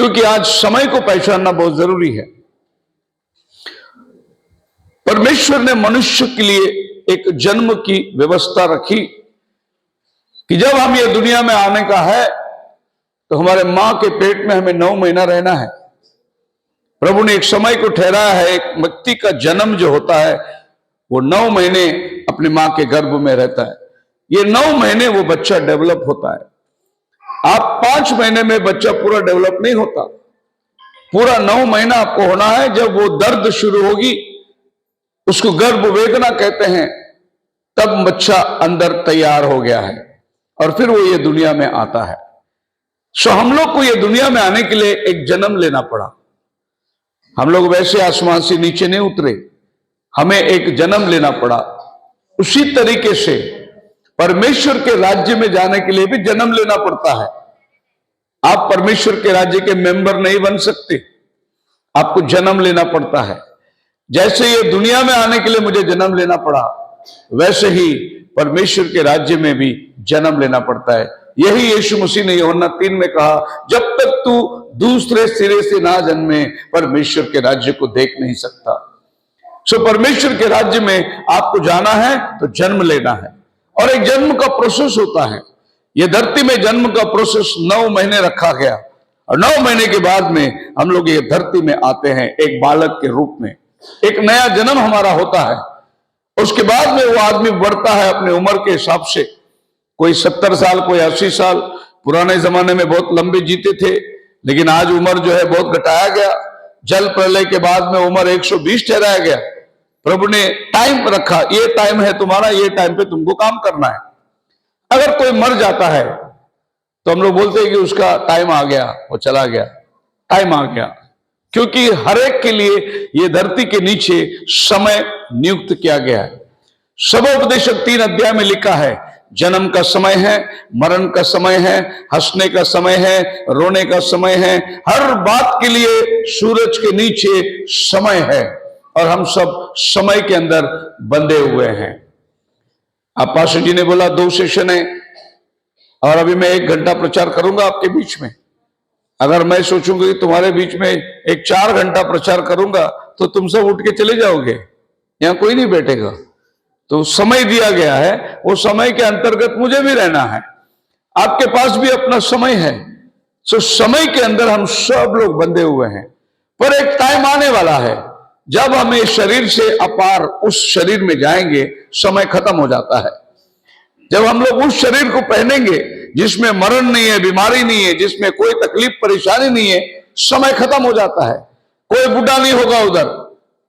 क्योंकि आज समय को पहचानना बहुत जरूरी है। परमेश्वर ने मनुष्य के लिए एक जन्म की व्यवस्था रखी कि जब हम ये दुनिया में आने का है तो हमारे मां के पेट में हमें 9 महीना रहना है। प्रभु ने एक समय को ठहराया है। एक व्यक्ति का जन्म जो होता है वो 9 महीने अपनी मां के गर्भ में रहता है। ये 9 महीने वो बच्चा डेवलप होता है। आप 5 महीने में बच्चा पूरा डेवलप नहीं होता। पूरा 9 महीना आपको होना है। जब वो दर्द शुरू होगी, उसको गर्भ वेदना कहते हैं, तब बच्चा अंदर तैयार हो गया है और फिर वो ये दुनिया में आता है। सो हम लोग को ये दुनिया में आने के लिए एक जन्म लेना पड़ा। हम लोग वैसे आसमान से नीचे नहीं उतरे, हमें एक जन्म लेना पड़ा। उसी तरीके से परमेश्वर के राज्य में जाने के लिए भी जन्म लेना पड़ता है। आप परमेश्वर के राज्य के मेंबर नहीं बन सकते, आपको जन्म लेना पड़ता है। जैसे ये दुनिया में आने के लिए मुझे जन्म लेना पड़ा, वैसे ही परमेश्वर के राज्य में भी जन्म लेना पड़ता है। यही यीशु मसीह ने यूहन्ना 3 में कहा, जब तक तू दूसरे सिरे से ना जन्मे परमेश्वर के राज्य को देख नहीं सकता। सो परमेश्वर के राज्य में आपको जाना है तो जन्म लेना है, और एक जन्म का प्रोसेस होता है। यह धरती में जन्म का प्रोसेस 9 महीने रखा गया, और 9 महीने के बाद में हम लोग ये धरती में आते हैं एक बालक के रूप में। एक नया जन्म हमारा होता है। उसके बाद में वो आदमी बढ़ता है अपने उम्र के हिसाब से। कोई 70 साल, कोई 80 साल। पुराने जमाने में बहुत लंबे जीते थे, लेकिन आज उम्र जो है बहुत घटाया गया। जल प्रलय के बाद में उम्र 120 ठहराया गया। प्रभु ने टाइम रखा, ये टाइम है तुम्हारा, ये टाइम पे तुमको काम करना है। अगर कोई मर जाता है तो हम लोग बोलते हैं कि उसका टाइम आ गया, वो चला गया, टाइम आ गया। क्योंकि हर एक के लिए ये धरती के नीचे समय नियुक्त किया गया है। सबोपदेशक 3 अध्याय में लिखा है, जन्म का समय है, मरण का समय है, हंसने का समय है, रोने का समय है। हर बात के लिए सूरज के नीचे समय है, और हम सब समय के अंदर बंधे हुए हैं। अब पास्टर जी ने बोला 2 सेशन है, और अभी मैं 1 घंटा प्रचार करूंगा आपके बीच में। अगर मैं सोचूंगा कि तुम्हारे बीच में एक 4 घंटा प्रचार करूंगा तो तुम सब उठ के चले जाओगे, यहां कोई नहीं बैठेगा। तो समय दिया गया है, वो समय के अंतर्गत मुझे भी रहना है, आपके पास भी अपना समय है। सो समय के अंदर हम सब लोग बंधे हुए हैं। पर एक टाइम आने वाला है जब हम इस शरीर से अपार उस शरीर में जाएंगे, समय खत्म हो जाता है। जब हम लोग उस शरीर को पहनेंगे जिसमें मरण नहीं है, बीमारी नहीं है, जिसमें कोई तकलीफ परेशानी नहीं है, समय खत्म हो जाता है। कोई बूढ़ा नहीं होगा उधर,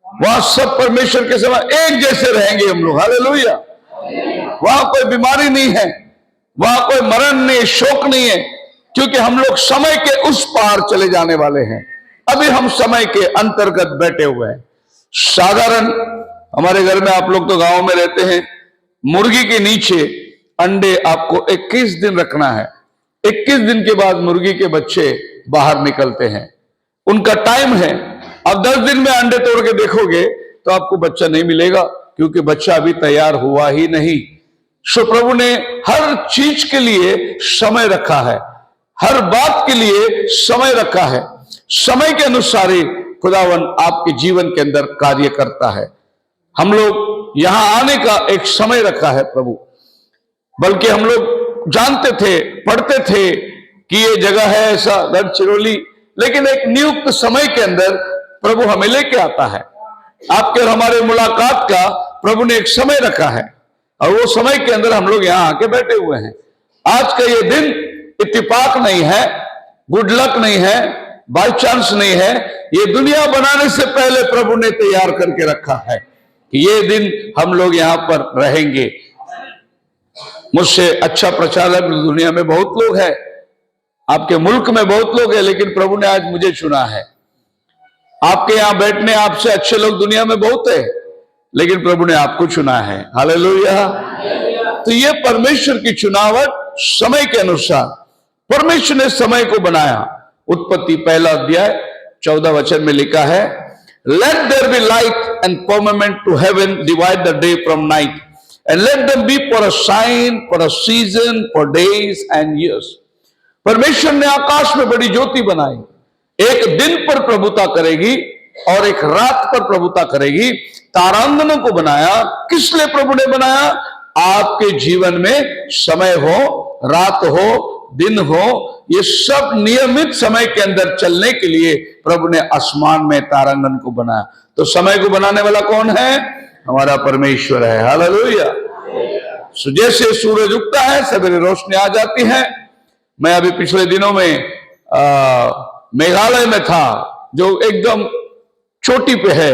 वहां सब परमेश्वर के समय एक जैसे रहेंगे हम लोग। हालेलुया। वहां कोई बीमारी नहीं है, वहां कोई मरण नहीं, शोक नहीं है, क्योंकि हम लोग समय के उस पार चले जाने वाले हैं। अभी हम समय के अंतर्गत बैठे हुए हैं। साधारण हमारे घर में, आप लोग तो गांव में रहते हैं, मुर्गी के नीचे अंडे आपको 21 दिन रखना है। 21 दिन के बाद मुर्गी के बच्चे बाहर निकलते हैं, उनका टाइम है। अब 10 दिन में अंडे तोड़ के देखोगे तो आपको बच्चा नहीं मिलेगा, क्योंकि बच्चा अभी तैयार हुआ ही नहीं। सो प्रभु ने हर चीज के लिए समय रखा है, हर बात के लिए समय रखा है। समय के अनुसार ही खुदावन आपके जीवन के अंदर कार्य करता है। हम लोग यहां आने का एक समय रखा है प्रभु, बल्कि हम लोग जानते थे, पढ़ते थे कि ये जगह है ऐसा गढ़चिरौली, लेकिन एक नियुक्त समय के अंदर प्रभु हमें लेके आता है। आपके और हमारे मुलाकात का प्रभु ने एक समय रखा है, और वो समय के अंदर हम लोग यहां आके बैठे हुए हैं। आज का ये दिन इत्तेफाक नहीं है, गुड लक नहीं है, बाय चांस नहीं है। ये दुनिया बनाने से पहले प्रभु ने तैयार करके रखा है कि ये दिन हम लोग यहां पर रहेंगे। मुझसे अच्छा प्रचारक दुनिया में बहुत लोग हैं, आपके मुल्क में बहुत लोग हैं, लेकिन प्रभु ने आज मुझे चुना है। आपके यहां बैठने आपसे अच्छे लोग दुनिया में बहुत है, लेकिन प्रभु ने आपको चुना है। हालेलुया। तो ये परमेश्वर की चुनावट समय के अनुसार, परमेश्वर ने समय को बनाया। उत्पत्ति 1 अध्याय 14 वचन में लिखा है, let there be light and firmament to heaven divide the day from night and let them be for a sign, for a season, for days and years. परमेश्वर ने आकाश में बड़ी ज्योति बनाई, एक दिन पर प्रभुता करेगी और एक रात पर प्रभुता करेगी। तारांगनों को बनाया, किस लिए प्रभु ने बनाया? आपके जीवन में समय हो, रात हो, दिन हो, ये सब नियमित समय के अंदर चलने के लिए प्रभु ने आसमान में तारांगन को बनाया। तो समय को बनाने वाला कौन है? हमारा परमेश्वर है। हालेलुया। जैसे सूरज उगता है, सवेरे रोशनी आ जाती है। मैं अभी पिछले दिनों में मेघालय में था, जो एकदम चोटी पे है।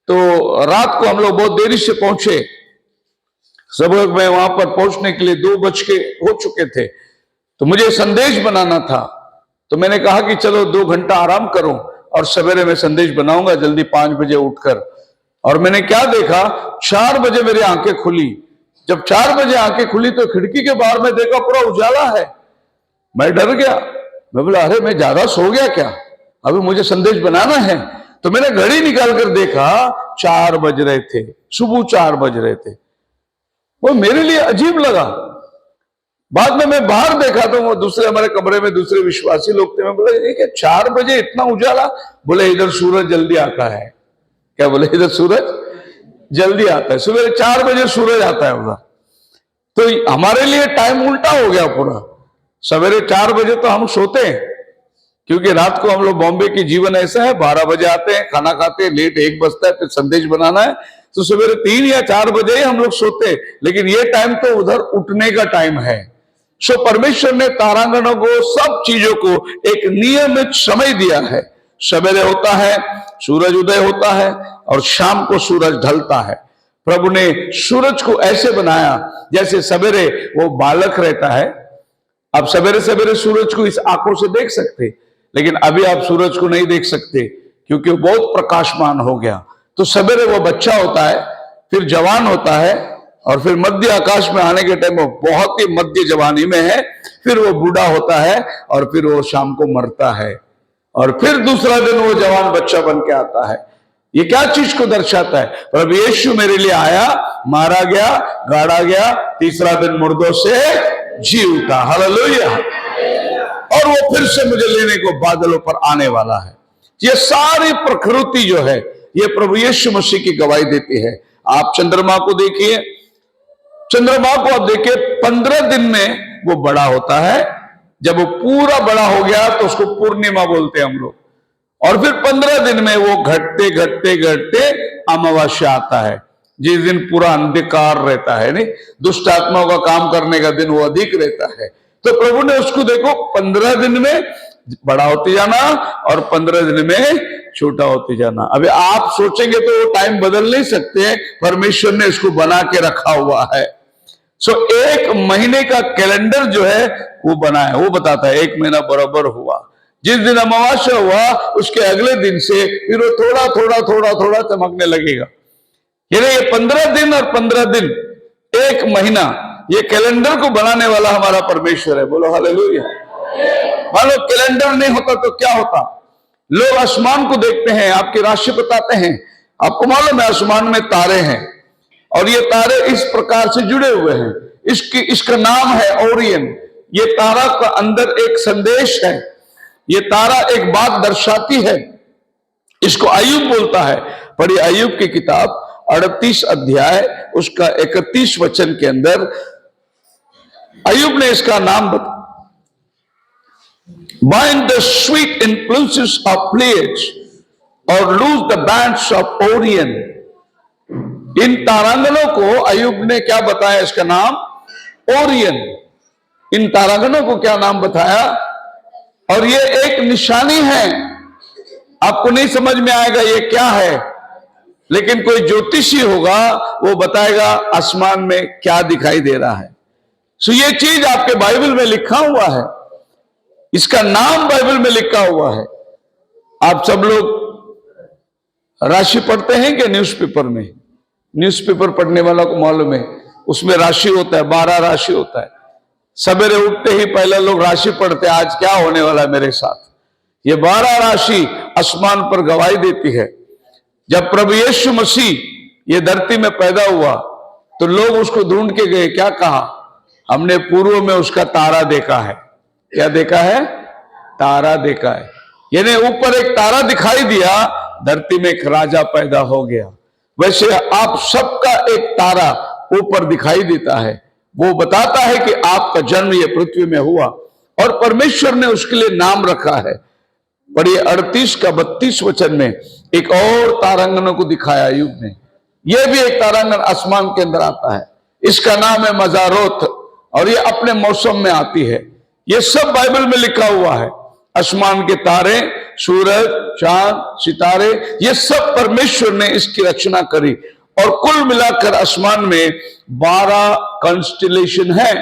तो रात को हम लोग बहुत देरी से पहुंचे। सब लोग में वहां पर पहुंचने के लिए 2 बज के हो चुके थे। तो मुझे संदेश बनाना था, तो मैंने कहा कि चलो 2 घंटा आराम करो और सवेरे में संदेश बनाऊंगा जल्दी 5 बजे उठकर। और मैंने क्या देखा, 4 बजे मेरी आंखें खुली। जब 4 बजे आंखें खुली तो खिड़की के बाहर में देखा पूरा उजाला है। मैं डर गया। मैं बोला अरे मैं ज्यादा सो गया क्या, अभी मुझे संदेश बनाना है। तो मैंने घड़ी निकाल कर देखा, 4 बज रहे थे, सुबह 4 बज रहे थे। वो मेरे लिए अजीब लगा। बाद में मैं बाहर देखा तो वो दूसरे हमारे कमरे में दूसरे विश्वासी लोग थे। मैं बोला ये 4 बजे इतना उजाला? बोले इधर सूरज जल्दी आता है। क्या बोले? इधर सूरज जल्दी आता है, सुबह 4 बजे सूरज आता है उधर। तो हमारे लिए टाइम उल्टा हो गया पूरा। सवेरे 4 बजे तो हम सोते हैं, क्योंकि रात को हम लोग, बॉम्बे की जीवन ऐसा है, 12 बजे आते हैं, खाना खाते हैं, लेट 1 बजता है, फिर संदेश बनाना है, तो सवेरे 3 या 4 बजे ही हम लोग सोते हैं। लेकिन ये टाइम तो उधर उठने का टाइम है। सो परमेश्वर ने तारांगणों को, सब चीजों को एक नियमित समय दिया है। सवेरे होता है सूरज उदय होता है और शाम को सूरज ढलता है। प्रभु ने सूरज को ऐसे बनाया जैसे सवेरे वो बालक रहता है। आप सवेरे सवेरे सूरज को इस आंखों से देख सकते, लेकिन अभी आप सूरज को नहीं देख सकते क्योंकि वो बहुत प्रकाशमान हो गया। तो सवेरे वो बच्चा होता है, फिर जवान होता है, और फिर मध्य आकाश में आने के टाइम वो बहुत ही मध्य जवानी में है, फिर वो बूढ़ा होता है और फिर वो शाम को मरता है, और फिर दूसरा दिन वो जवान बच्चा बन के आता है। ये क्या चीज को दर्शाता है? प्रभु यीशु मेरे लिए आया, मारा गया, गाड़ा गया, तीसरा दिन मुर्दों से जी उठा। हालेलुया। और वो फिर से मुझे लेने को बादलों पर आने वाला है। ये सारी प्रकृति जो है ये प्रभु यीशु मसीह की गवाही देती है। आप चंद्रमा को देखिए, चंद्रमा को आप देखिए, 15 दिन में वो बड़ा होता है। जब वो पूरा बड़ा हो गया तो उसको पूर्णिमा बोलते हैं हम लोग, और फिर 15 दिन में वो घटते घटते घटते अमावस्या आता है, जिस दिन पूरा अंधकार रहता है। नहीं, दुष्ट आत्माओं का काम करने का दिन वो अधिक रहता है। तो प्रभु ने उसको देखो 15 दिन में बड़ा होते जाना और 15 दिन में छोटा होते जाना। अभी आप सोचेंगे तो वो टाइम बदल नहीं सकते, परमेश्वर ने इसको बना के रखा हुआ है। सो 1 महीने का कैलेंडर जो है वो बना है, वो बताता है 1 महीना बराबर हुआ। जिस दिन अमावस्या हुआ उसके अगले दिन से फिर वो थोड़ा थोड़ा थोड़ा थोड़ा चमकने लगेगा। ये 15 दिन और 15 दिन 1 महीना, ये कैलेंडर को बनाने वाला हमारा परमेश्वर है। बोलो हालेलुया। मान लो कैलेंडर नहीं होता तो क्या होता? लोग आसमान को देखते हैं, आपकी राशि बताते हैं, आपको मालूम है आसमान में तारे हैं, और ये तारे इस प्रकार से जुड़े हुए हैं। इसका नाम है ओरियन। ये तारा का अंदर एक संदेश है, ये तारा एक बात दर्शाती है। इसको अय्यूब बोलता है। पढ़िए अय्यूब की किताब 38 अध्याय उसका 31 वचन के अंदर अय्यूब ने इसका नाम बताया, Bind the sweet influences of Pleiades or loose the bands of Orion। इन तारांगणों को अय्यूब ने क्या बताया? इसका नाम ओरियन। इन तारांगणों को क्या नाम बताया? और ये एक निशानी है। आपको नहीं समझ में आएगा ये क्या है, लेकिन कोई ज्योतिषी होगा वो बताएगा आसमान में क्या दिखाई दे रहा है। सो ये चीज आपके बाइबल में लिखा हुआ है, इसका नाम बाइबल में लिखा हुआ है। आप सब लोग राशि पढ़ते हैं क्या न्यूज़पेपर में? न्यूज़पेपर पढ़ने वालों को मालूम है उसमें राशि होता है, 12 राशि होता है। सवेरे उठते ही पहले लोग राशि पढ़ते हैं, आज क्या होने वाला है मेरे साथ। ये 12 राशि आसमान पर गवाही देती है। जब प्रभु यीशु मसीह ये धरती में पैदा हुआ तो लोग उसको ढूंढ के गए, क्या कहा? हमने पूर्व में उसका तारा देखा है। क्या देखा है? तारा देखा है। यानी ऊपर एक तारा दिखाई दिया, धरती में एक राजा पैदा हो गया। वैसे आप सबका एक तारा ऊपर दिखाई देता है, वो बताता है कि आपका जन्म ये पृथ्वी में हुआ, और परमेश्वर ने उसके लिए नाम रखा है। पढ़िए 38 का 32 वचन में एक और तारांगनों को दिखाया अय्यूब ने। यह भी एक तारांगन आसमान के अंदर आता है, इसका नाम है मजारोत, और ये अपने मौसम में आती है। ये सब बाइबल में लिखा हुआ है। आसमान के तारे, सूरज, चांद, सितारे, ये सब परमेश्वर ने इसकी रचना करी। और कुल मिलाकर आसमान में 12 कॉन्स्टेलेशन है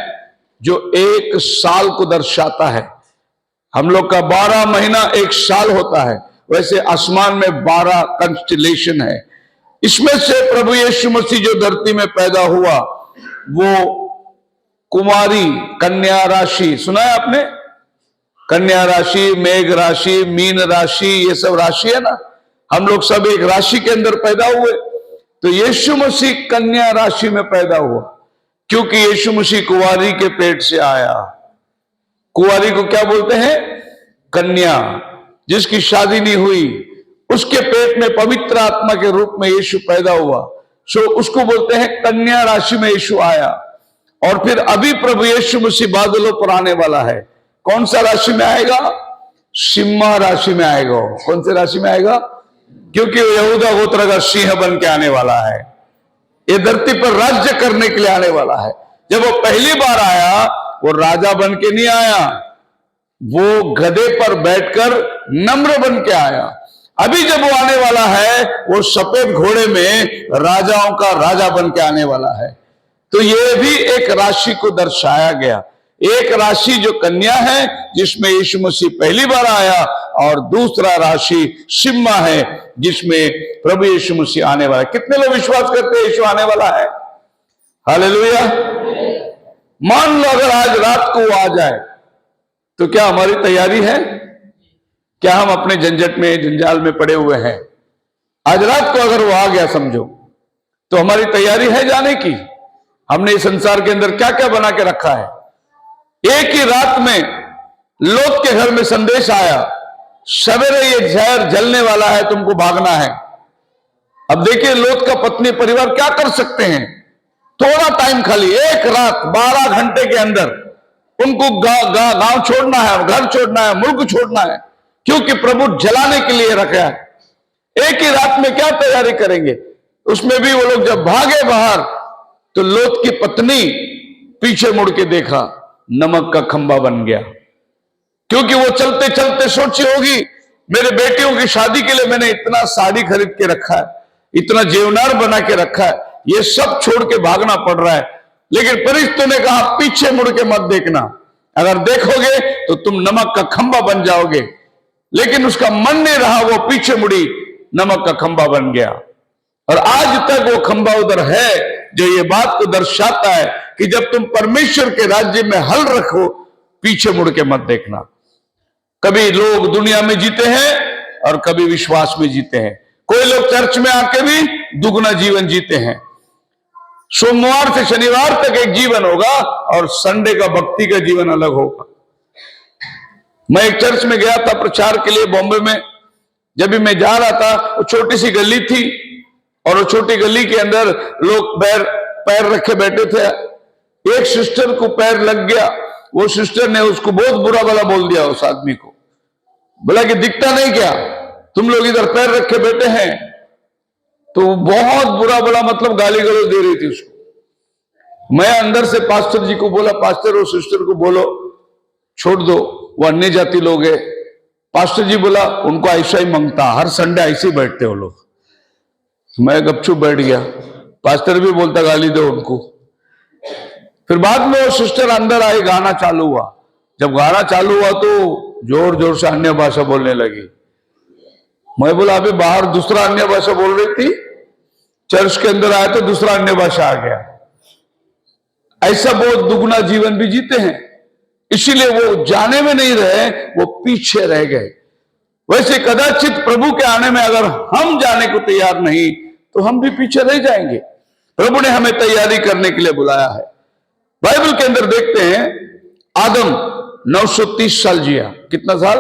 जो एक साल को दर्शाता है। हम लोग का 12 महीना एक साल होता है, वैसे आसमान में 12 कॉन्स्टेलेशन है। इसमें से प्रभु यीशु मसीह जो धरती में पैदा हुआ, वो कुमारी कन्या राशि, सुना है आपने? कन्या राशि, मेघ राशि, मीन राशि, ये सब राशि है ना। हम लोग सब एक राशि के अंदर पैदा हुए। तो यीशु मसीह कन्या राशि में पैदा हुआ, क्योंकि यीशु मसीह कुंवारी के पेट से आया। कुंवारी को क्या बोलते हैं? कन्या। जिसकी शादी नहीं हुई, उसके पेट में पवित्र आत्मा के रूप में यीशु पैदा हुआ, सो उसको बोलते हैं कन्या राशि में यीशु आया। और फिर अभी प्रभु यीशु मसीह बादलों पर आने वाला है। कौन सा राशि में आएगा? सिम्हा राशि में आएगा। कौन से राशि में आएगा? क्योंकि वो यहूदा गोत्र का सिंह बन के आने वाला है। ये धरती पर राज्य करने के लिए आने वाला है। जब वो पहली बार आया, वो राजा बन के नहीं आया, वो गधे पर बैठकर नम्र बन के आया। अभी जब वो आने वाला है, वो सफेद घोड़े में राजाओं का राजा बन के आने वाला है। तो ये भी एक राशि को दर्शाया गया। एक राशि जो कन्या है, जिसमें यीशु मसीह पहली बार आया, और दूसरा राशि सिम्हा है, जिसमें प्रभु यीशु मसीह आने वाला है। कितने लोग विश्वास करते हैं यीशु आने वाला है? हालेलुया। मान लो अगर आज रात को वो आ जाए, तो क्या हमारी तैयारी है? क्या हम अपने झंझट में, जंजाल में पड़े हुए हैं? आज रात को अगर वो आ गया, समझो, तो हमारी तैयारी है जाने की। हमने इस संसार के अंदर क्या क्या बना के रखा है। एक ही रात में लोत के घर में संदेश आया, सवेरे ये जहर जलने वाला है, तुमको भागना है। अब देखिए लोत का पत्नी परिवार क्या कर सकते हैं। थोड़ा टाइम, खाली एक रात, 12 घंटे के अंदर उनको गांव छोड़ना है, घर छोड़ना है, मुल्क छोड़ना है, क्योंकि प्रभु जलाने के लिए रखा है। एक ही रात में क्या तैयारी करेंगे। उसमें भी वो लोग जब भागे बाहर, तो लोत की पत्नी पीछे मुड़ के देखा, नमक का खंबा बन गया। क्योंकि वो चलते चलते सोची होगी, मेरे बेटियों की शादी के लिए मैंने इतना साड़ी खरीद के रखा है, इतना जेवनार बना के रखा है, ये सब छोड़ के भागना पड़ रहा है। लेकिन परिश्तों ने कहा, पीछे मुड़ के मत देखना, अगर देखोगे तो तुम नमक का खंबा बन जाओगे। लेकिन उसका मन नहीं रहा, वो पीछे मुड़ी, नमक का खंबा बन गया। और आज तक वो खंबा उधर है, जो ये बात को दर्शाता है कि जब तुम परमेश्वर के राज्य में हल रखो, पीछे मुड़ के मत देखना। कभी लोग दुनिया में जीते हैं और कभी विश्वास में जीते हैं। कोई लोग चर्च में आके भी दुगना जीवन जीते हैं। सोमवार से शनिवार तक एक जीवन होगा और संडे का भक्ति का जीवन अलग होगा। मैं एक चर्च में गया था प्रचार के लिए बॉम्बे में। जब भी मैं जा रहा था, वो छोटी सी गली थी, और वो छोटी गली के अंदर लोग पैर रखे बैठे थे। एक सिस्टर को पैर लग गया, वो सिस्टर ने उसको बहुत बुरा भला बोल दिया। उस आदमी को बोला कि दिखता नहीं क्या, तुम लोग इधर पैर रखे बैठे हैं। तो बहुत बुरा भला, मतलब गाली गलौज दे रही थी उसको। मैं अंदर से पास्टर जी को बोला, पास्टर वो सिस्टर को बोलो छोड़ दो, वो अन्य जाति लोग है। पास्टर जी बोला, उनको ऐसा ही मांगता, हर संडे ऐसे ही बैठते हो लोग। मैं गपचुप बैठ गया। पास्टर भी बोलता गाली दो उनको। फिर बाद में वो सिस्टर अंदर आई, गाना चालू हुआ। जब गाना चालू हुआ तो जोर जोर से अन्य भाषा बोलने लगी। मैं बोला, अभी बाहर दूसरा अन्य भाषा बोल रही थी, चर्च के अंदर आया तो दूसरा अन्य भाषा आ गया। ऐसा बहुत दुगना जीवन भी जीते हैं, इसीलिए वो जाने में नहीं रहे, वो पीछे रह गए। वैसे कदाचित प्रभु के आने में अगर हम जाने को तैयार नहीं, तो हम भी पीछे रह जाएंगे। प्रभु ने हमें तैयारी करने के लिए बुलाया है। बाइबल के अंदर देखते हैं, आदम 930 साल जिया। कितना साल?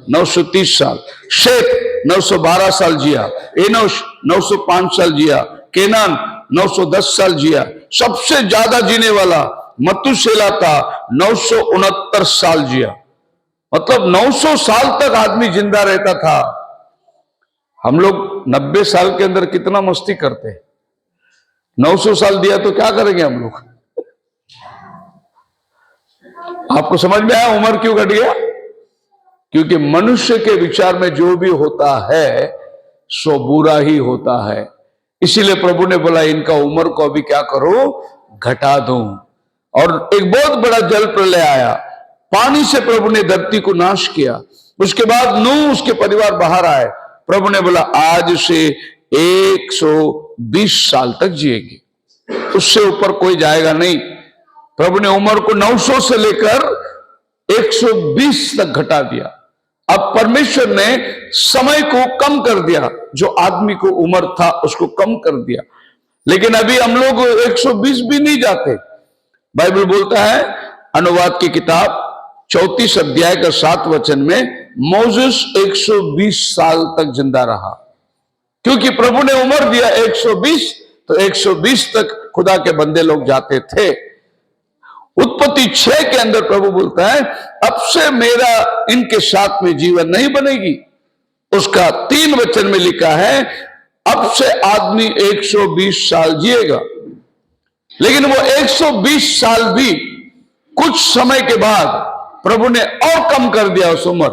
930 साल, शेत 912 साल जिया, एनोश 905 साल जिया, केनान 910 साल जिया, सबसे ज्यादा जीने वाला मतुशेला था, 969 साल जिया। मतलब 900 साल तक आदमी जिंदा रहता था। हम लोग 90 साल के अंदर कितना मस्ती करते हैं, 900 साल दिया तो क्या करेंगे हम लोग? आपको समझ में आया उम्र क्यों घट गया? क्योंकि मनुष्य के विचार में जो भी होता है सो बुरा ही होता है। इसीलिए प्रभु ने बोला इनका उम्र को अभी क्या करो, घटा दो। और एक बहुत बड़ा जल प्रलय आया, पानी से प्रभु ने धरती को नाश किया। उसके बाद नूह उसके परिवार बाहर आए। प्रभु ने बोला आज से 120 साल तक जिएगी, उससे ऊपर कोई जाएगा नहीं। प्रभु ने उम्र को 900 से लेकर 120 तक घटा दिया। अब परमेश्वर ने समय को कम कर दिया, जो आदमी को उम्र था उसको कम कर दिया। लेकिन अभी हम लोग 120 भी नहीं जाते। बाइबल बोलता है अनुवाद की किताब 34 अध्याय का 7 वचन में मोसेस 120 साल तक जिंदा रहा, क्योंकि प्रभु ने उम्र दिया 120, तो 120 तक खुदा के बंदे लोग जाते थे। उत्पत्ति 6 के अंदर प्रभु बोलता है अब से मेरा इनके साथ में जीवन नहीं बनेगी। उसका 3 वचन में लिखा है अब से आदमी 120 साल जिएगा। लेकिन वो 120 साल भी कुछ समय के बाद प्रभु ने और कम कर दिया उस उम्र।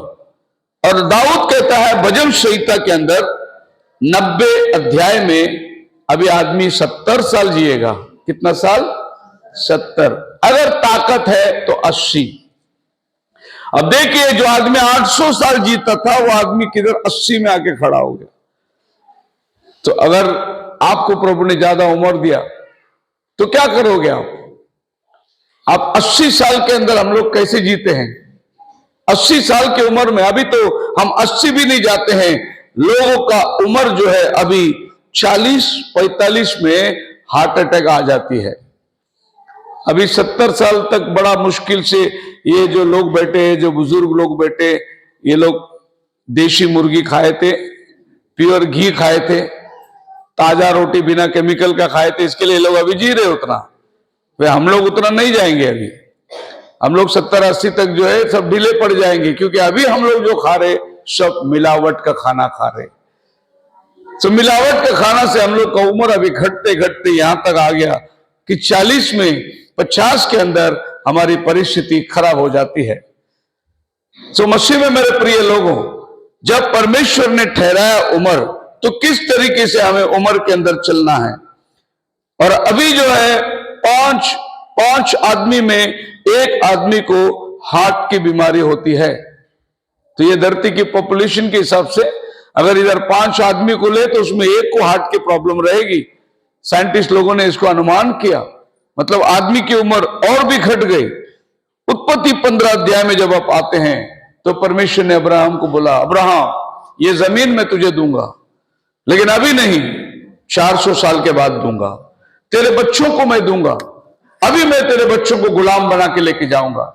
और दाऊद कहता है भजन संहिता के अंदर 90 अध्याय में अभी आदमी 70 साल जिएगा। कितना साल? 70। अगर ताकत है तो 80। अब देखिए जो आदमी 800 साल जीता था वो आदमी किधर 80 में आके खड़ा हो गया। तो अगर आपको प्रभु ने ज्यादा उम्र दिया तो क्या करोगे आप 80 साल के अंदर हम लोग कैसे जीते हैं? 80 साल की उम्र में, अभी तो हम 80 भी नहीं जाते हैं, लोगों का उम्र जो है अभी 40-45 में हार्ट अटैक आ जाती है। अभी 70 साल तक बड़ा मुश्किल से ये जो लोग बैठे हैं, जो बुजुर्ग लोग बैठे, ये लोग देशी मुर्गी खाए थे, प्योर घी खाए थे, ताजा रोटी बिना केमिकल का खाए थे, इसके लिए लोग अभी जी रहे उतना। वे हम लोग उतना नहीं जाएंगे। अभी हम लोग 70-80 तक जो है सब ढीले पड़ जाएंगे, क्योंकि अभी हम लोग जो खा रहे सब मिलावट का खाना खा रहे। तो मिलावट के खाना से हम लोग का उम्र अभी घटते घटते यहां तक आ गया कि 40 में 50 के अंदर हमारी परिस्थिति खराब हो जाती है। तो मसीह में मेरे प्रिय लोगों, जब परमेश्वर ने ठहराया उम्र, तो किस तरीके से हमें उम्र के अंदर चलना है। और अभी जो है पांच आदमी में एक आदमी को हार्ट की बीमारी होती है। तो ये धरती की पॉपुलेशन के हिसाब से अगर इधर 5 आदमी को ले तो उसमें एक को हार्ट की प्रॉब्लम रहेगी। साइंटिस्ट लोगों ने इसको अनुमान किया, मतलब आदमी की उम्र और भी घट गई। उत्पत्ति 15 अध्याय में जब आप आते हैं तो परमेश्वर ने अब्राहम को बोला, अब्राहम ये जमीन मैं तुझे दूंगा, लेकिन अभी नहीं, 400 साल के बाद दूंगा। तेरे बच्चों को मैं दूंगा, अभी मैं तेरे बच्चों को गुलाम बना के लेके जाऊंगा,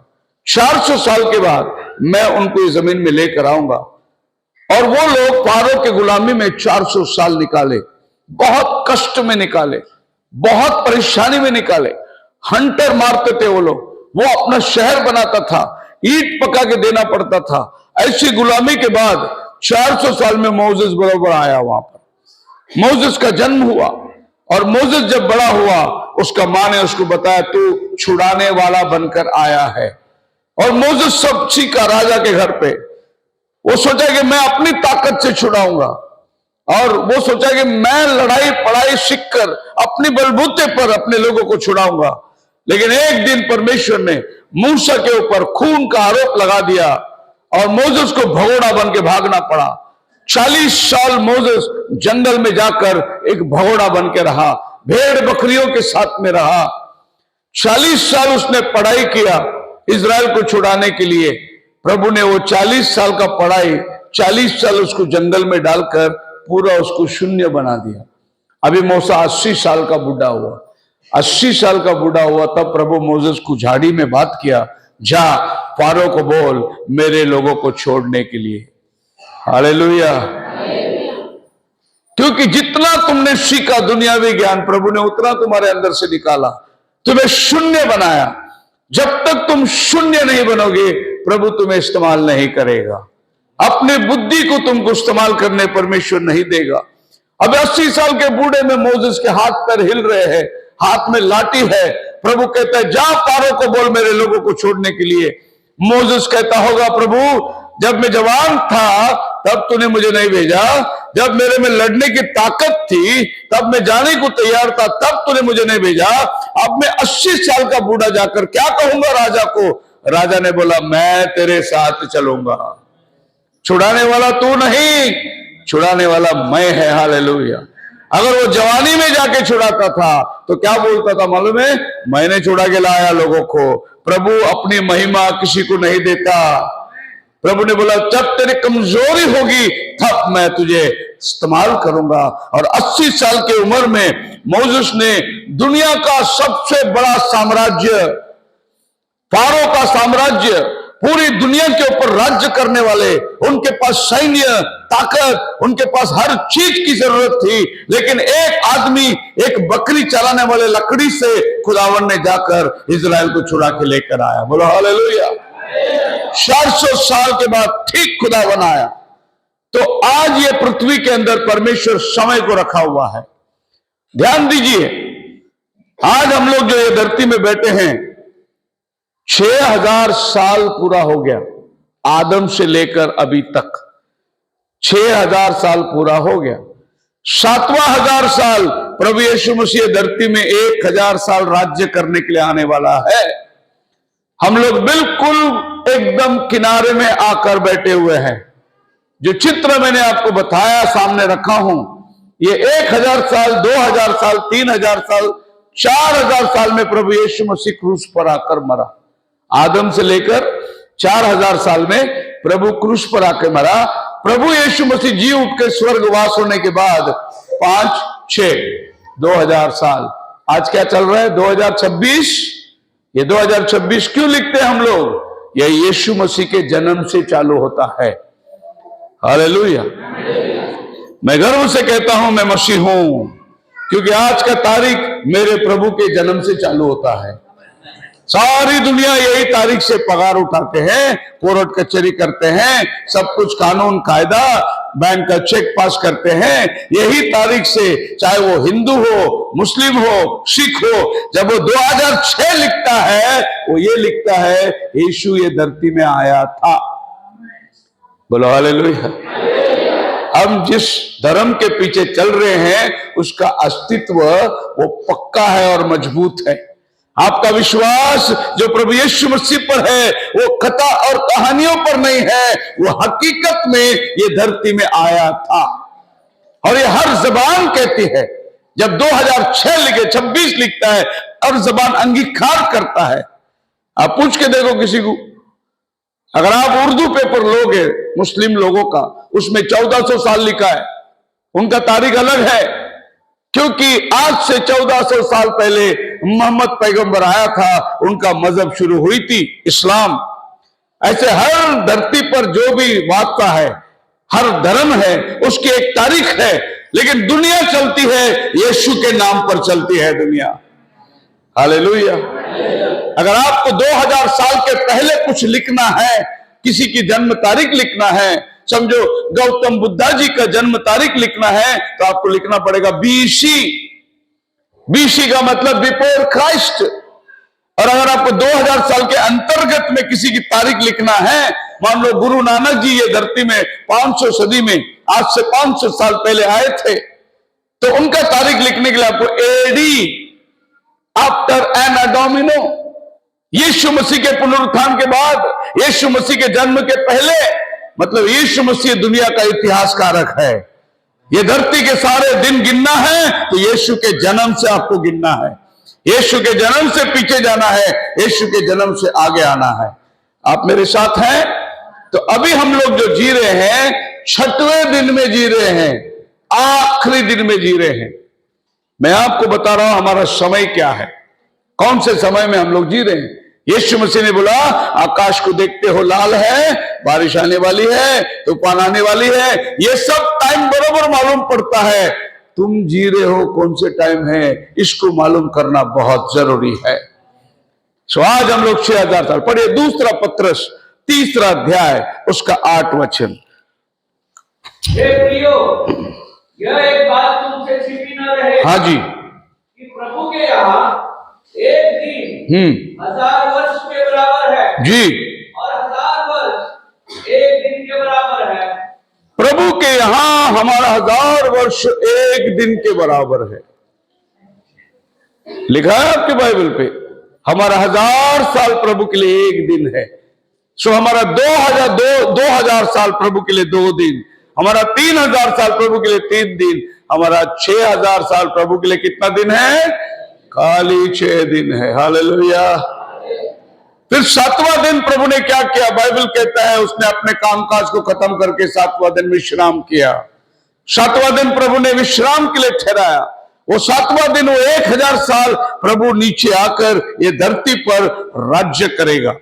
400 साल के बाद मैं उनको इस जमीन में लेकर आऊंगा। और वो लोग फारो के गुलामी में 400 साल निकाले, बहुत कष्ट में निकाले, बहुत परेशानी में निकाले। हंटर मारते थे वो लोग, वो अपना शहर बनाता था, ईंट पका के देना पड़ता था। ऐसी गुलामी के बाद 400 साल में मोसेस बरोबर आया। वहां पर मोसेस का जन्म हुआ, और मोसेस जब बड़ा हुआ उसका माँ ने उसको बताया तू छुड़ाने वाला बनकर आया है। और मोसेस सब सीखा राजा के घर पे। वो सोचा कि मैं अपनी ताकत से छुड़ाऊंगा, और वो सोचा कि मैं लड़ाई पढ़ाई सीखकर अपनी बलबूते पर अपने लोगों को छुड़ाऊंगा। लेकिन एक दिन परमेश्वर ने मूसा के ऊपर खून का आरोप लगा दिया और मोसेस को भगोड़ा बन के भागना पड़ा। 40 साल मोसेस जंगल में जाकर एक भगोड़ा बन के रहा, भेड़ बकरियों के साथ में रहा। 40 साल उसने पढ़ाई किया इजराइल को छुड़ाने के लिए। प्रभु ने वो 40 साल का पढ़ाई 40 साल उसको जंगल में डालकर पूरा उसको शून्य बना दिया। अभी मूसा 80 साल का बूढ़ा हुआ। 80 साल का बूढ़ा हुआ तब प्रभु मोसेस को झाड़ी में बात किया, जा फारो को बोल मेरे लोगों को छोड़ने के लिए। हालेलुया। क्योंकि जितना तुमने सीखा दुनियावी ज्ञान, प्रभु ने उतना तुम्हारे अंदर से निकाला, तुम्हें शून्य बनाया। जब तक तुम शून्य नहीं बनोगे, प्रभु तुम्हें इस्तेमाल नहीं करेगा। अपनी बुद्धि को तुमको इस्तेमाल करने परमेश्वर नहीं देगा। अब 80 साल के बूढ़े में मोसेस के हाथ पैर हिल रहे हैं, हाथ में लाठी है। प्रभु कहता है जा पारो को बोल मेरे लोगों को छोड़ने के लिए। मोसेस कहता होगा प्रभु जब मैं जवान था तब तूने मुझे नहीं भेजा, जब मेरे में लड़ने की ताकत थी तब मैं जाने को तैयार था, तब तूने मुझे नहीं भेजा। अब मैं 80 साल का बूढ़ा जाकर क्या कहूंगा राजा को? राजा ने बोला मैं तेरे साथ चलूंगा। छुड़ाने वाला तू नहीं, छुड़ाने वाला मैं है। हालेलुया। अगर वो जवानी में जाके छुड़ाता था तो क्या बोलता था मालूम है? मैंने छुड़ा के लाया लोगों को। प्रभु अपनी महिमा किसी को नहीं देता। प्रभु ने बोला जब तेरी कमजोरी होगी तब मैं तुझे इस्तेमाल करूंगा। और 80 साल की उम्र में मोसेस ने दुनिया का सबसे बड़ा साम्राज्य, फारो का साम्राज्य, पूरी दुनिया के ऊपर राज्य करने वाले, उनके पास सैन्य ताकत, उनके पास हर चीज की जरूरत थी, लेकिन एक आदमी एक बकरी चलाने वाले लकड़ी से खुदावन ने जाकर इजराइल को छुड़ा के लेकर आया। बोलो हालेलुया। 400 साल के बाद ठीक खुदावन आया। तो आज ये पृथ्वी के अंदर परमेश्वर समय को रखा हुआ है। ध्यान दीजिए, आज हम लोग जो ये धरती में बैठे हैं 6000 साल पूरा हो गया, आदम से लेकर अभी तक 6000 साल पूरा हो गया। 7वां 1000 साल प्रभु यीशु मसीह धरती में 1000 साल राज्य करने के लिए आने वाला है। हम लोग बिल्कुल एकदम किनारे में आकर बैठे हुए हैं। जो चित्र मैंने आपको बताया सामने रखा हूं, ये 1000 साल, 2000 साल, 3000 साल, 4000 साल में प्रभु यीशु मसीह क्रूस पर आकर मरा। आदम से लेकर 4000 साल में प्रभु क्रूस पर आकर मरा। प्रभु यीशु मसीह जी उठ के स्वर्गवास होने के बाद 5, 6, 2000 साल। आज क्या चल रहा है? 2026। ये 2026 क्यों लिखते हैं हम लोग? यह यीशु मसीह के जन्म से चालू होता है। हालेलुया। मैं गर्व से कहता हूं मैं मसीह हूं, क्योंकि आज का तारीख मेरे प्रभु के जन्म से चालू होता है। सारी दुनिया यही तारीख से पगार उठाते हैं, कोर्ट कचहरी करते हैं, सब कुछ कानून कायदा, बैंक का चेक पास करते हैं यही तारीख से, चाहे वो हिंदू हो, मुस्लिम हो, सिख हो। जब वो 2006 लिखता है, वो ये लिखता है यीशु ये धरती में आया था। बोलो हालेलुया। हम जिस धर्म के पीछे चल रहे हैं उसका अस्तित्व वो पक्का है और मजबूत है। आपका विश्वास जो प्रभु यीशु मसीह पर है वो कथा और कहानियों पर नहीं है, वो हकीकत में ये धरती में आया था। और ये हर जबान कहती है। जब 2006 लिखे 26 लिखता है, हर जबान अंगीकार करता है। आप पूछ के देखो किसी को, अगर आप उर्दू पेपर लोगे मुस्लिम लोगों का, उसमें 1400 साल लिखा है। उनका तारीख अलग है, क्योंकि आज से 1400 साल पहले मोहम्मद पैगंबर आया था, उनका मजहब शुरू हुई थी इस्लाम। ऐसे हर धरती पर जो भी वाक़ा है, हर धर्म है, उसकी एक तारीख है। लेकिन दुनिया चलती है यीशु के नाम पर चलती है दुनिया। हालेलुया। अगर आपको 2000 साल के पहले कुछ लिखना है, किसी की जन्म तारीख लिखना है, समझो गौतम बुद्धा जी का जन्म तारीख लिखना है, तो आपको लिखना पड़ेगा बीसी। बीसी का मतलब बिफोर क्राइस्ट। और अगर आपको 2000 साल के अंतर्गत में किसी की तारीख लिखना है, मान लो गुरु नानक जी ये धरती में 500 सदी में, आज से 500 साल पहले आए थे, तो उनका तारीख लिखने के लिए आपको एडी, आफ्टर एन डोमिनो, यीशु मसीह के पुनरुत्थान के बाद, यीशु मसीह के जन्म के पहले, मतलब यीशु मसीह दुनिया का इतिहास कारक है। ये धरती के सारे दिन गिनना है तो यीशु के जन्म से आपको गिनना है। यीशु के जन्म से पीछे जाना है, यीशु के जन्म से आगे आना है। आप मेरे साथ हैं? तो अभी हम लोग जो जी रहे हैं 6वें दिन में जी रहे हैं, आखिरी दिन में जी रहे हैं। मैं आपको बता रहा हूं हमारा समय क्या है, कौन से समय में हम लोग जी रहे हैं। यीशु मसीह ने बोला आकाश को देखते हो लाल है, बारिश आने वाली है, तूफान आने वाली है, ये सब टाइम बराबर मालूम पड़ता है। तुम जी रहे हो कौन से टाइम है, इसको मालूम करना बहुत जरूरी है। सो आज हम लोग 6000 साल पढ़िए दूसरा पत्रस 3 अध्याय उसका 8 वचन। यह एक बात तुमसे छिपी न रहे, हाँ जी, कि प्रभु के यहाँ एक दिन 1000 वर्ष के बराबर है जी, और 1000 वर्ष एक दिन के बराबर है। प्रभु के यहाँ हमारा 1000 वर्ष एक दिन के बराबर है। लिखा है आपके बाइबल पे, हमारा 1000 साल प्रभु के लिए एक दिन है। सो हमारा 2000 साल प्रभु के लिए 2 दिन, हमारा 3000 साल प्रभु के लिए 3 दिन, हमारा 6000 साल प्रभु के लिए कितना दिन है? खाली 6 दिन है। हालेलुया। फिर 7वां दिन प्रभु ने क्या किया? बाइबल कहता है उसने अपने कामकाज को खत्म करके 7वां दिन विश्राम किया। 7वां दिन प्रभु ने विश्राम के लिए ठहराया। वो 7वां दिन, वो 1000 साल प्रभु नीचे आकर ये धरती पर राज्य करेगा।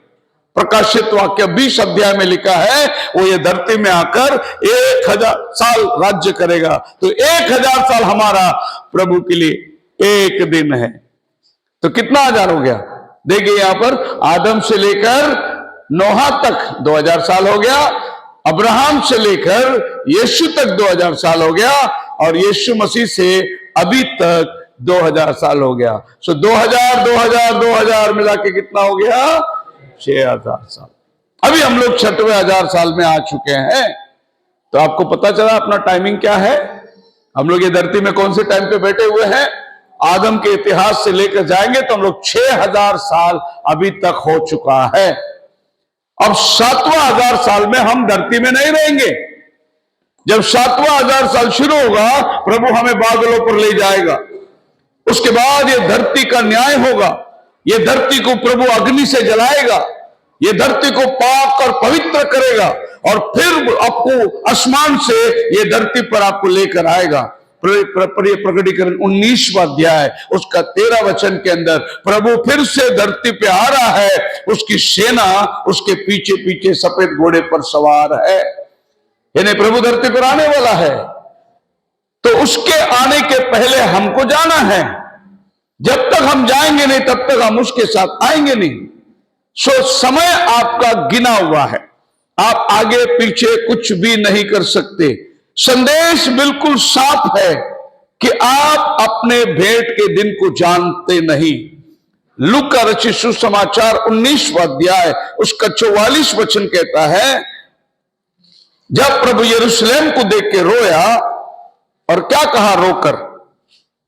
प्रकाशित वाक्य 20 अध्याय में लिखा है वो ये धरती में आकर 1000 साल राज्य करेगा। तो 1000 साल हमारा प्रभु के लिए एक दिन है। तो कितना 1000 हो गया? देखिए यहां पर आदम से लेकर नोहा तक 2000 साल हो गया, अब्राहम से लेकर यीशु तक 2000 साल हो गया, और यीशु मसीह से अभी तक 2000 साल हो गया। सो 2000 मिला के कितना हो गया? 6000 साल। अभी हम लोग 6वें 1000 साल में आ चुके हैं। तो आपको पता चला अपना टाइमिंग क्या है। हम लोग ये धरती में कौन से टाइम पे बैठे हुए हैं? आदम के इतिहास से लेकर जाएंगे तो हम लोग 6000 साल अभी तक हो चुका है। अब 7वां 1000 साल में हम धरती में नहीं रहेंगे। जब 7वां 1000 साल शुरू होगा, प्रभु हमें बादलों पर ले जाएगा। उसके बाद ये धरती का न्याय होगा। ये धरती को प्रभु अग्नि से जलाएगा, ये धरती को पाक और पवित्र करेगा, और फिर आपको आसमान से ये धरती पर आपको लेकर आएगा। प्रकटीकरण 19वां अध्याय उसका 13 वचन के अंदर प्रभु फिर से धरती पे आ रहा है। उसकी सेना उसके पीछे पीछे सफेद घोड़े पर सवार है। यानी प्रभु धरती पर आने वाला है। तो उसके आने के पहले हमको जाना है। जब तक हम जाएंगे नहीं तब तक हम उसके साथ आएंगे नहीं। सो समय आपका गिना हुआ है। आप आगे पीछे कुछ भी नहीं कर सकते। संदेश बिल्कुल साफ है कि आप अपने भेंट के दिन को जानते नहीं। लूका रचित सुसमाचार 19वां अध्याय उसका 44 वचन कहता है, जब प्रभु यरूशलेम को देख के रोया, और क्या कहा रोकर?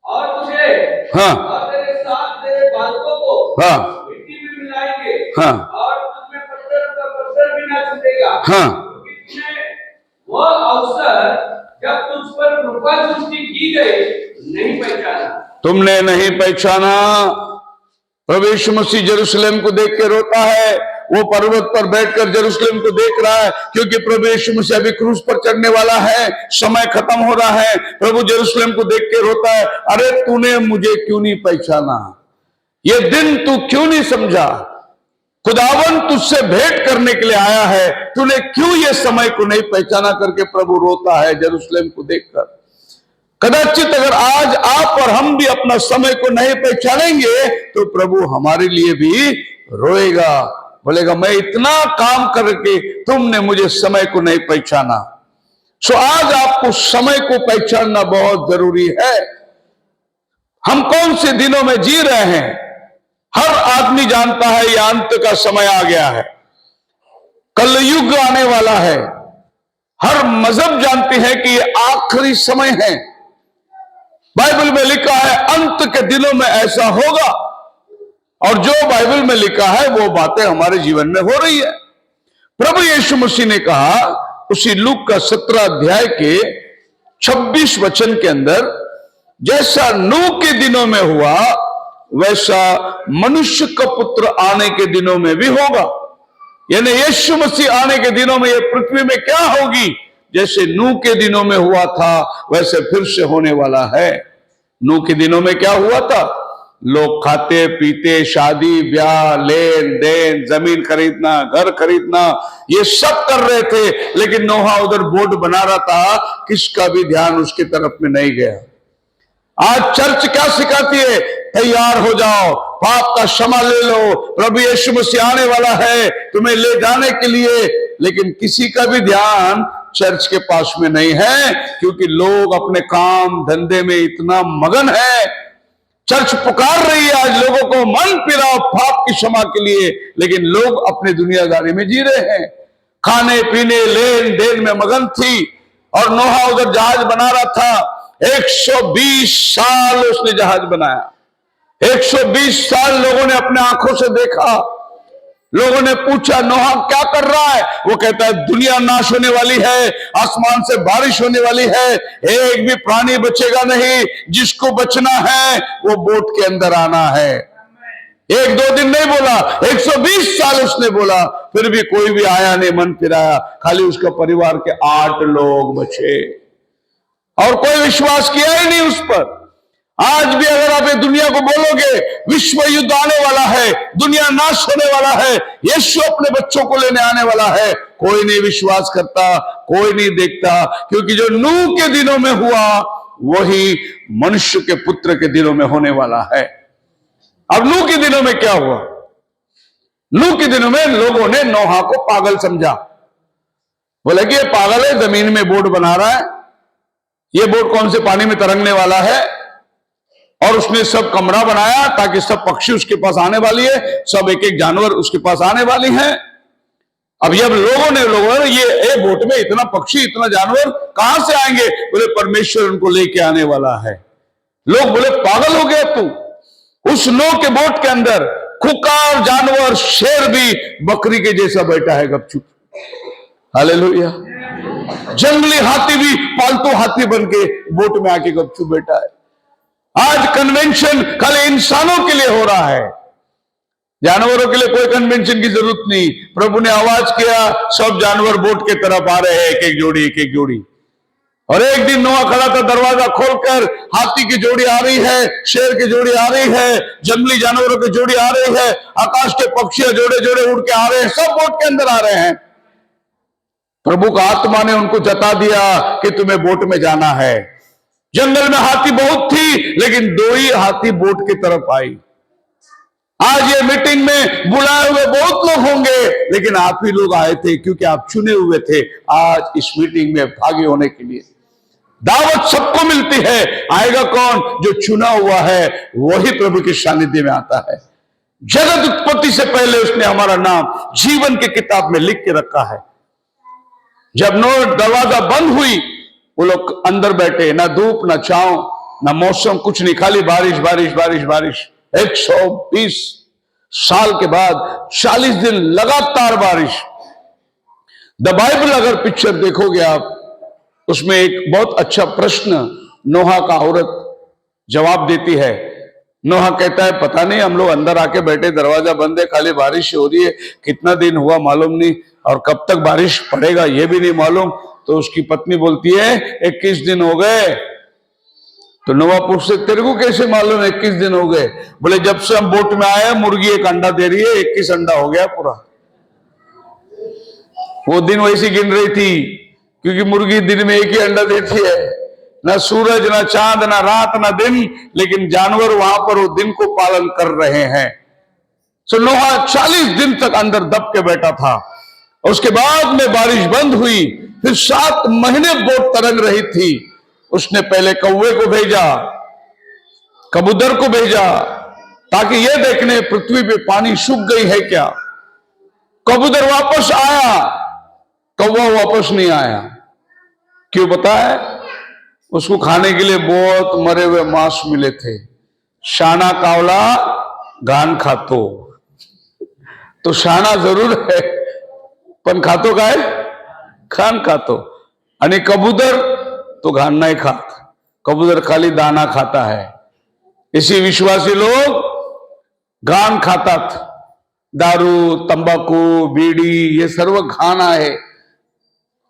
और तुझे हाँ, और तेरे साथ तेरे बालकों को हाँ, मिट्टी में मिलाएंगे, हाँ, और तुझमें पत्थर भी ना छूटेगा। हाँ, वह अवसर जब तुझ पर कृपा दृष्टि की गई नहीं पहचाना। तुमने नहीं पहचाना। प्रभु यीशु मसीह यरूशलेम को देख के रोता है। वो पर्वत पर बैठकर यरूशलेम को देख रहा है, क्योंकि प्रभु यीशु मसीह अभी क्रूस पर चढ़ने वाला है। समय खत्म हो रहा है। प्रभु यरूशलेम को देख के रोता है, अरे तूने मुझे क्यों नहीं पहचाना? ये दिन तू क्यों नहीं समझा? खुदावन तुझसे भेंट करने के लिए आया है, तूने क्यों ये समय को नहीं पहचाना? करके प्रभु रोता है यरूशलेम को देखकर। कदाचित अगर आज आप और हम भी अपना समय को नहीं पहचानेंगे तो प्रभु हमारे लिए भी रोएगा, बोलेगा मैं इतना काम करके तुमने मुझे समय को नहीं पहचाना। सो आज आपको समय को पहचानना बहुत जरूरी है। हम कौन से दिनों में जी रहे हैं? हर आदमी जानता है यह अंत का समय आ गया है, कलयुग आने वाला है। हर मजहब जानते हैं कि यह आखिरी समय है। बाइबल में लिखा है अंत के दिनों में ऐसा होगा, और जो बाइबल में लिखा है वो बातें हमारे जीवन में हो रही है। प्रभु यीशु मसीह ने कहा उसी लूक का 17 अध्याय के 26 वचन के अंदर, जैसा नूह के दिनों में हुआ वैसा मनुष्य का पुत्र आने के दिनों में भी होगा। यानी यीशु मसीह आने के दिनों में यह पृथ्वी में क्या होगी? जैसे नूह के दिनों में हुआ था वैसे फिर से होने वाला है। नूह के दिनों में क्या हुआ था? लोग खाते पीते, शादी ब्याह, लेन देन, जमीन खरीदना, घर खरीदना, ये सब कर रहे थे, लेकिन नोहा उधर बोट बना रहा था, किसका भी ध्यान उसकी तरफ में नहीं गया। आज चर्च क्या सिखाती है? तैयार हो जाओ, पाप का क्षमा ले लो, प्रभु यीशु मसीह आने वाला है तुम्हें ले जाने के लिए, लेकिन किसी का भी ध्यान चर्च के पास में नहीं है, क्योंकि लोग अपने काम धंधे में इतना मगन है। चर्च पुकार रही है आज लोगों को, मन फिराओ पाप की क्षमा के लिए, लेकिन लोग अपने दुनियादारी में जी रहे हैं, खाने पीने लेन देन में मगन थी। और नोहा उधर जहाज बना रहा था, 120 साल उसने जहाज बनाया। 120 साल लोगों ने अपने आंखों से देखा। लोगों ने पूछा नोहा क्या कर रहा है? वो कहता है दुनिया नाश होने वाली है, आसमान से बारिश होने वाली है, एक भी प्राणी बचेगा नहीं, जिसको बचना है वो बोट के अंदर आना है। 1-2 दिन नहीं बोला, 120 साल उसने बोला, फिर भी कोई भी आया नहीं, मन फिराया, खाली उसका परिवार के 8 लोग बचे और कोई विश्वास किया ही नहीं उस पर। आज भी अगर आप ये दुनिया को बोलोगे विश्व युद्ध आने वाला है, दुनिया नाश होने वाला है, यीशु अपने बच्चों को लेने आने वाला है, कोई नहीं विश्वास करता, कोई नहीं देखता, क्योंकि जो नूह के दिनों में हुआ वही मनुष्य के पुत्र के दिनों में होने वाला है। अब नूह के दिनों में क्या हुआ? नूह के दिनों में लोगों ने नोहा को पागल समझा, बोला कि ये पागल है, जमीन में बोट बना रहा है, ये बोट कौन से पानी में तरंगने वाला है। और उसने सब कमरा बनाया ताकि सब पक्षी उसके पास आने वाली है, सब एक एक जानवर उसके पास आने वाली हैं। अब जब लोगों ने ये बोट में इतना पक्षी इतना जानवर कहां से आएंगे? बोले परमेश्वर उनको लेके आने वाला है। लोग बोले पागल हो गया तू। उस नूह के बोट के अंदर खुकार जानवर, शेर भी बकरी के जैसा बैठा है गपचुप। हालेलुया। जंगली हाथी भी पालतू हाथी बन के बोट में आके गपचुप बैठा है। आज कन्वेंशन खाली इंसानों के लिए हो रहा है, जानवरों के लिए कोई कन्वेंशन की जरूरत नहीं। प्रभु ने आवाज किया, सब जानवर बोट के तरफ आ रहे हैं, एक एक जोड़ी एक एक जोड़ी। और एक दिन नोहा खड़ा था, दरवाजा खोलकर, हाथी की जोड़ी आ रही है, शेर की जोड़ी आ रही है, जंगली जानवरों की जोड़ी आ रही है, आकाश के पक्षी जोड़े जोड़े उड़ के आ रहे हैं, सब बोट के अंदर आ रहे हैं। प्रभु का आत्मा ने उनको जता दिया कि तुम्हें बोट में जाना है। जंगल में हाथी बहुत थी, लेकिन 2 ही हाथी बोट की तरफ आई। आज ये मीटिंग में बुलाए हुए बहुत लोग होंगे, लेकिन आप ही लोग आए थे क्योंकि आप चुने हुए थे आज इस मीटिंग में भागी होने के लिए। दावत सबको मिलती है, आएगा कौन? जो चुना हुआ है वही प्रभु के सानिध्य में आता है। जगत उत्पत्ति से पहले उसने हमारा नाम जीवन की किताब में लिख के रखा है। जब नूह दरवाजा बंद हुई, वो लोग अंदर बैठे, ना धूप ना छांव ना मौसम, कुछ नहीं, खाली बारिश बारिश बारिश बारिश। 120 साल के बाद 40 दिन लगातार बारिश। द बाइबल अगर पिक्चर देखोगे आप, उसमें एक बहुत अच्छा प्रश्न नोहा का औरत जवाब देती है। नोहा कहता है पता नहीं, हम लोग अंदर आके बैठे, दरवाजा बंद है, खाली बारिश हो रही है, कितना दिन हुआ मालूम नहीं, और कब तक बारिश पड़ेगा ये भी नहीं मालूम। तो उसकी पत्नी बोलती है 21 दिन हो गए। तो नोहा पूछते तेरे को कैसे मालूम 21 दिन हो गए? बोले जब से हम बोट में आए, मुर्गी एक अंडा दे रही है, 21 अंडा हो गया पूरा। वो दिन वैसी गिन रही थी, क्योंकि मुर्गी दिन में एक ही अंडा देती है, ना सूरज ना चांद ना रात ना दिन, लेकिन जानवर वहां पर वो दिन को पालन कर रहे हैं। सो नोहा 40 दिन तक अंदर दब के बैठा था। उसके बाद में बारिश बंद हुई, फिर 7 महीने बोट तरंग रही थी। उसने पहले कौवे को भेजा, कबूतर को भेजा, ताकि यह देखने पृथ्वी पे पानी सूख गई है क्या। कबूतर वापस आया, कौवा वापस नहीं आया। क्यों पता है? उसको खाने के लिए बहुत मरे हुए मांस मिले थे। शाना कावला घान खातो, तो शाना जरूर है पण खातो काय? खान खातो। आणि कबूतर तो घान नहीं खात, कबूतर खाली दाना खाता है। इसी विश्वासी लोग घान खातात, दारू तंबाखू बीडी ये सर्व घाण आहे,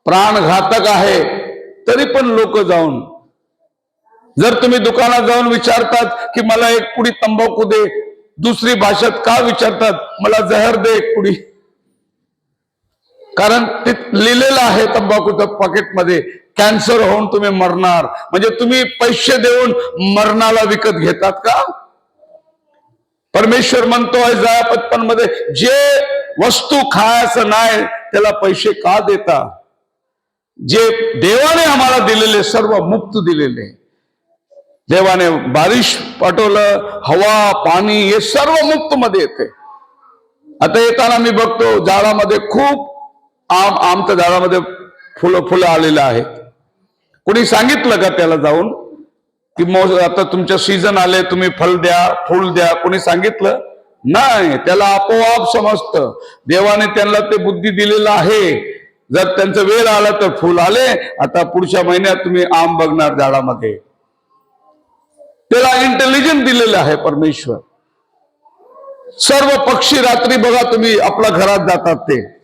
प्राणघातक आहे, तरी पण लोक जाऊन जर तुम्ही दुकानात जाऊन विचारतात की मला एक पुडी तंबाखू दे, दुसरी भाषेत का विचारतात मला जहर दे एक पुडी, कारण ते लिहिलेलं आहे तंबाखूच्या पॉकेटमध्ये कॅन्सर होऊन तुम्ही मरणार. म्हणजे तुम्ही पैसे देऊन मरणाला विकत घेतात का? परमेश्वर म्हणतो इसाया 55 मध्ये, जे वस्तू खायचं नाही त्याला पैसे का देता? जे देवाने आम्हाला दिलेले सर्व मुक्त दिलेले, देवाने बारिश पाठवलं, हवा पाणी हे सर्व मुक्त मध्ये येते. आता येताना मी बघतो झाडामध्ये खूप आमच्या झाडामध्ये फुलं आलेलं आहेत. कोणी सांगितलं का त्याला जाऊन की आता तुमच्या सीझन आले, तुम्ही फल द्या फूल द्या? कोणी सांगितलं नाही. त्याला आपोआप समजतं. देवाने त्यांना ते बुद्धी दिलेलं आहे. जर त्यांचा वेळ आला तर फुल आले, आता पुढच्या महिन्यात तुम्ही आम बघणार झाडामध्ये. त्याला इंटेलिजन्स दिलेलं आहे परमेश्वर. सर्व पक्षी रात्री बघा तुम्ही आपल्या घरात जातात, ते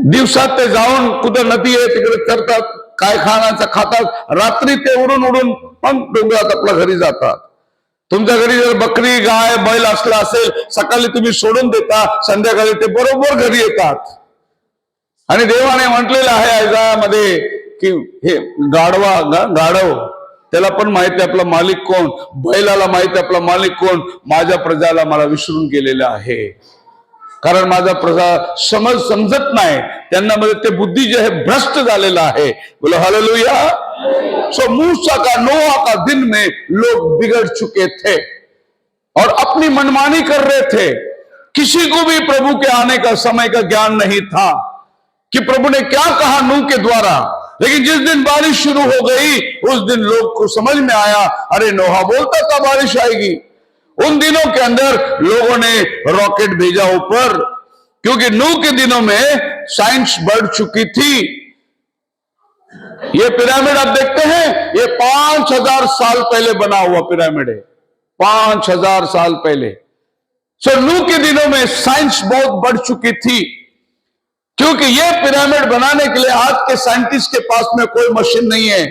दिवसात ते जाऊन कुठं नदी आहे तिकडे चरतात, काय खातात, रात्री ते उडून पण डोंगरात आपल्या घरी जातात. तुमच्या घरी जर बकरी गाय बैल असला असेल, सकाळी तुम्ही सोडून देता, संध्याकाळी ते बरोबर घरी येतात. आणि देवाने म्हटलेलं आहे इसायामध्ये की हे गाढव त्याला पण माहिती आपला मालिक कोण, बैलाला माहिती आपला मालिक कोण. माझ्या प्रजाला मला विसरून गेलेलं आहे, कारण माझा प्रजा समजत नाही. त्यांना मध्ये ते बुद्धी जे आहे भ्रष्ट झालेला आहे. बोलो हालेलुया. सो मूसा का नोआ का दिन में लोग बिगड़ चुके थे और अपनी मनमानी कर रहे थे. किसी को भी प्रभु के आने का समय का ज्ञान नहीं था कि प्रभु ने क्या कहा नूह के द्वारा. लेकिन जिस दिन बारिश शुरू हो गई उस दिन लोग को समझ में आया, अरे नोहा बोलता था बारिश आएगी. उन दिनों के अंदर लोगों ने रॉकेट भेजा ऊपर, क्योंकि नूह के दिनों में साइंस बढ़ चुकी थी. ये पिरामिड आप देखते हैं, ये 5000 साल पहले बना हुआ पिरामिड है, 5000 साल पहले. सो नूह के दिनों में साइंस बहुत बढ़ चुकी थी, क्योंकि ये पिरामिड बनाने के लिए आज के साइंटिस्ट के पास में कोई मशीन नहीं है.